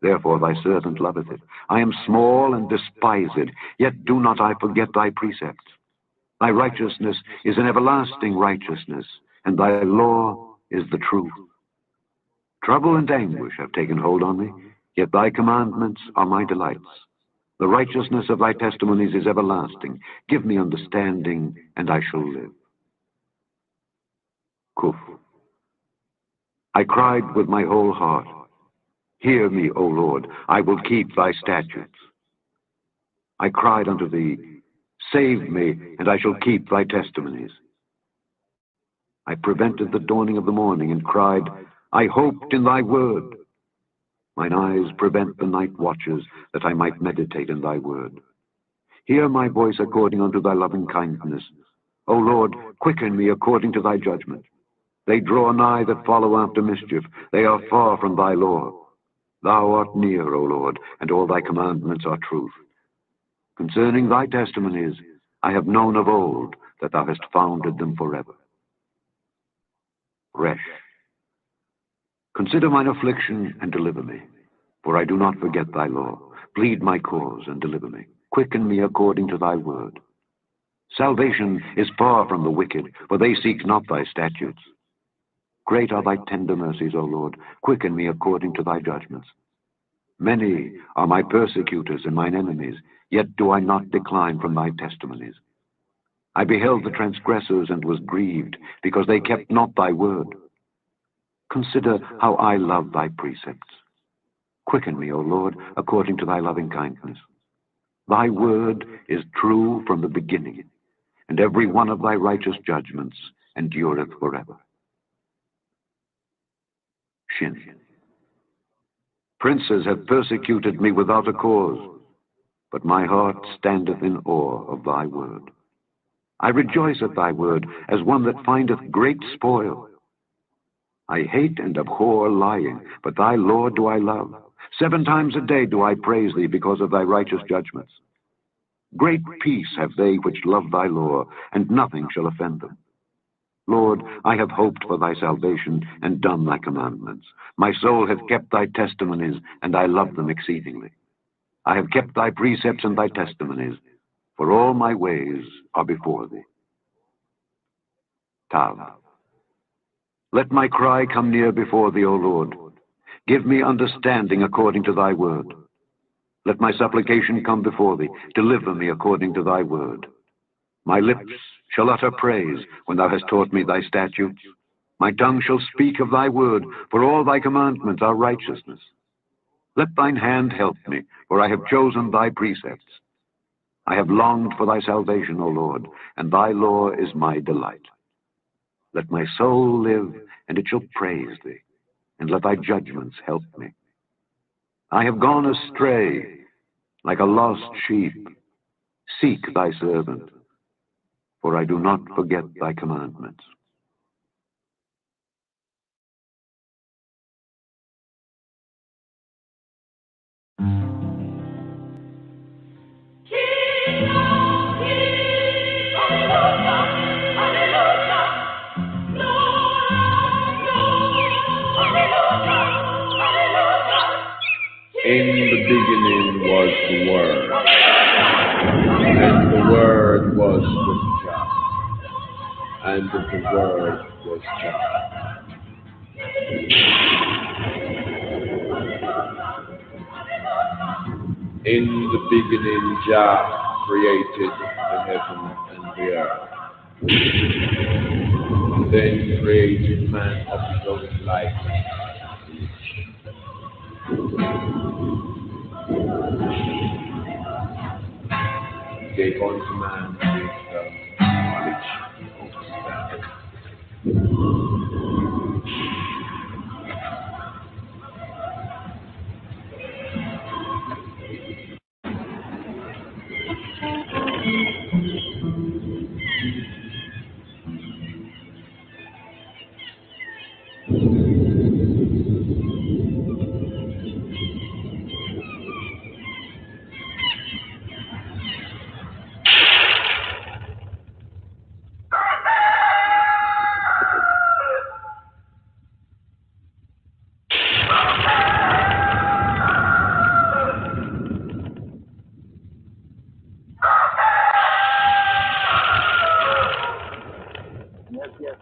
therefore thy servant loveth it. I am small and despise it, yet do not I forget thy precepts. Thy righteousness is an everlasting righteousness, and thy law is the truth. Trouble and anguish have taken hold on me, yet thy commandments are my delights. The righteousness of thy testimonies is everlasting. Give me understanding, and I shall live. Kuf. I cried with my whole heart. Hear me, O Lord, I will keep thy statutes. I cried unto thee, save me, and I shall keep thy testimonies. I prevented the dawning of the morning, and cried, I hoped in thy word. Mine eyes prevent the night watches, that I might meditate in thy word. Hear my voice according unto thy loving kindness. O Lord, quicken me according to thy judgment. They draw nigh that follow after mischief. They are far from thy law. Thou art near, O Lord, and all thy commandments are truth. Concerning thy testimonies, I have known of old that thou hast founded them forever. Resh. Consider mine affliction and deliver me, for I do not forget thy law. Plead my cause and deliver me. Quicken me according to thy word. Salvation is far from the wicked, for they seek not thy statutes. Great are thy tender mercies, O Lord. Quicken me according to thy judgments. Many are my persecutors and mine enemies, yet do I not decline from thy testimonies. I beheld the transgressors and was grieved, because they kept not thy word. Consider how I love thy precepts. Quicken me, O Lord, according to thy loving kindness. Thy word is true from the beginning, and every one of thy righteous judgments endureth forever. Shin. Princes have persecuted me without a cause, but my heart standeth in awe of thy word. I rejoice at thy word as one that findeth great spoil. I hate and abhor lying, but thy law do I love. 7 times a day do I praise thee because of thy righteous judgments. Great peace have they which love thy law, and nothing shall offend them. Lord, I have hoped for thy salvation and done thy commandments. My soul hath kept thy testimonies, and I love them exceedingly. I have kept thy precepts and thy testimonies, for all my ways are before thee. Tav. Let my cry come near before thee, O Lord. Give me understanding according to thy word. Let my supplication come before thee. Deliver me according to thy word. My lips shall utter praise when thou hast taught me thy statutes. My tongue shall speak of thy word, for all thy commandments are righteousness. Let thine hand help me, for I have chosen thy precepts. I have longed for thy salvation, O Lord, and thy law is my delight. Let my soul live, and it shall praise thee, and let thy judgments help me. I have gone astray like a lost sheep. Seek thy servant, for I do not forget thy commandments. In the beginning was the Word, and the Word was with God, and the Word was God. In the beginning, Jah created the heaven and the earth. Then created man of his own likeness. Gave unto man wisdom, knowledge, understanding.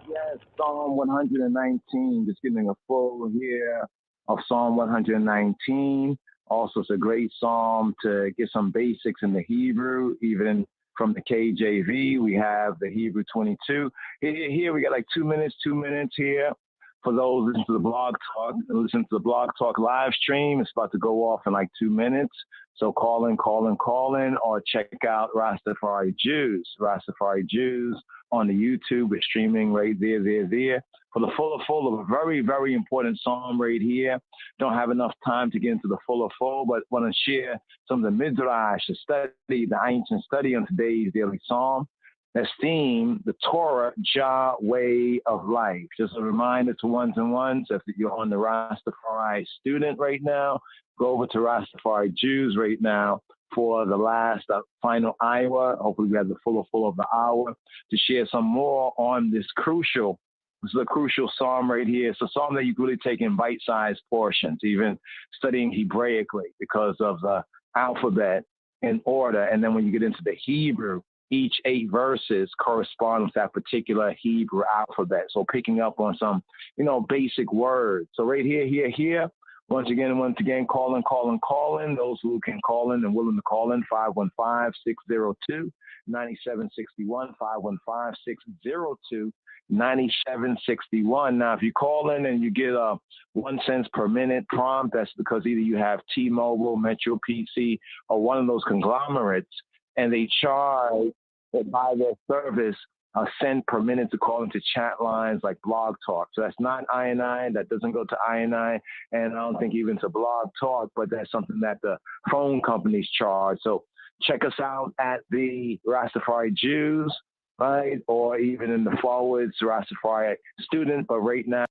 Yes. Psalm 119. Just getting a full here of Psalm 119. Also, it's a great psalm to get some basics in the Hebrew, even from the KJV. We have the Hebrew 22. Here we got like 2 minutes here. For those listening to the Blog Talk, live stream. It's about to go off in like 2 minutes. So call in, or check out RasTafari Jews on the YouTube. It's streaming right there. For the full of a very, very important psalm right here. Don't have enough time to get into the full, but want to share some of the Midrash, the ancient study on today's daily psalm. That's theme, the Torah, Jah, way of life. Just a reminder to ones and ones, if you're on the RasTafari student right now, go over to RasTafari Jews right now for the last final hour. Hopefully we have the full of the hour to share some more on this crucial psalm right here. It's a psalm that you can really take in bite-sized portions, even studying Hebraically because of the alphabet in order. And then when you get into the Hebrew, each 8 verses correspond with that particular Hebrew alphabet. So picking up on some, basic words. So right here. Once again, calling. Those who can call in and willing to call in, 515-602-9761, 515-602-9761. Now, if you call in and you get a 1 cent per minute prompt, that's because either you have T-Mobile, Metro PC, or one of those conglomerates, and they charge by their service a cent per minute to call into chat lines like Blog Talk. So that's not I&I. That doesn't go to I&I, and I don't think even to Blog Talk, but that's something that the phone companies charge. So check us out at the RasTafari Jews, right? Or even in the forwards, RasTafari student. But right now,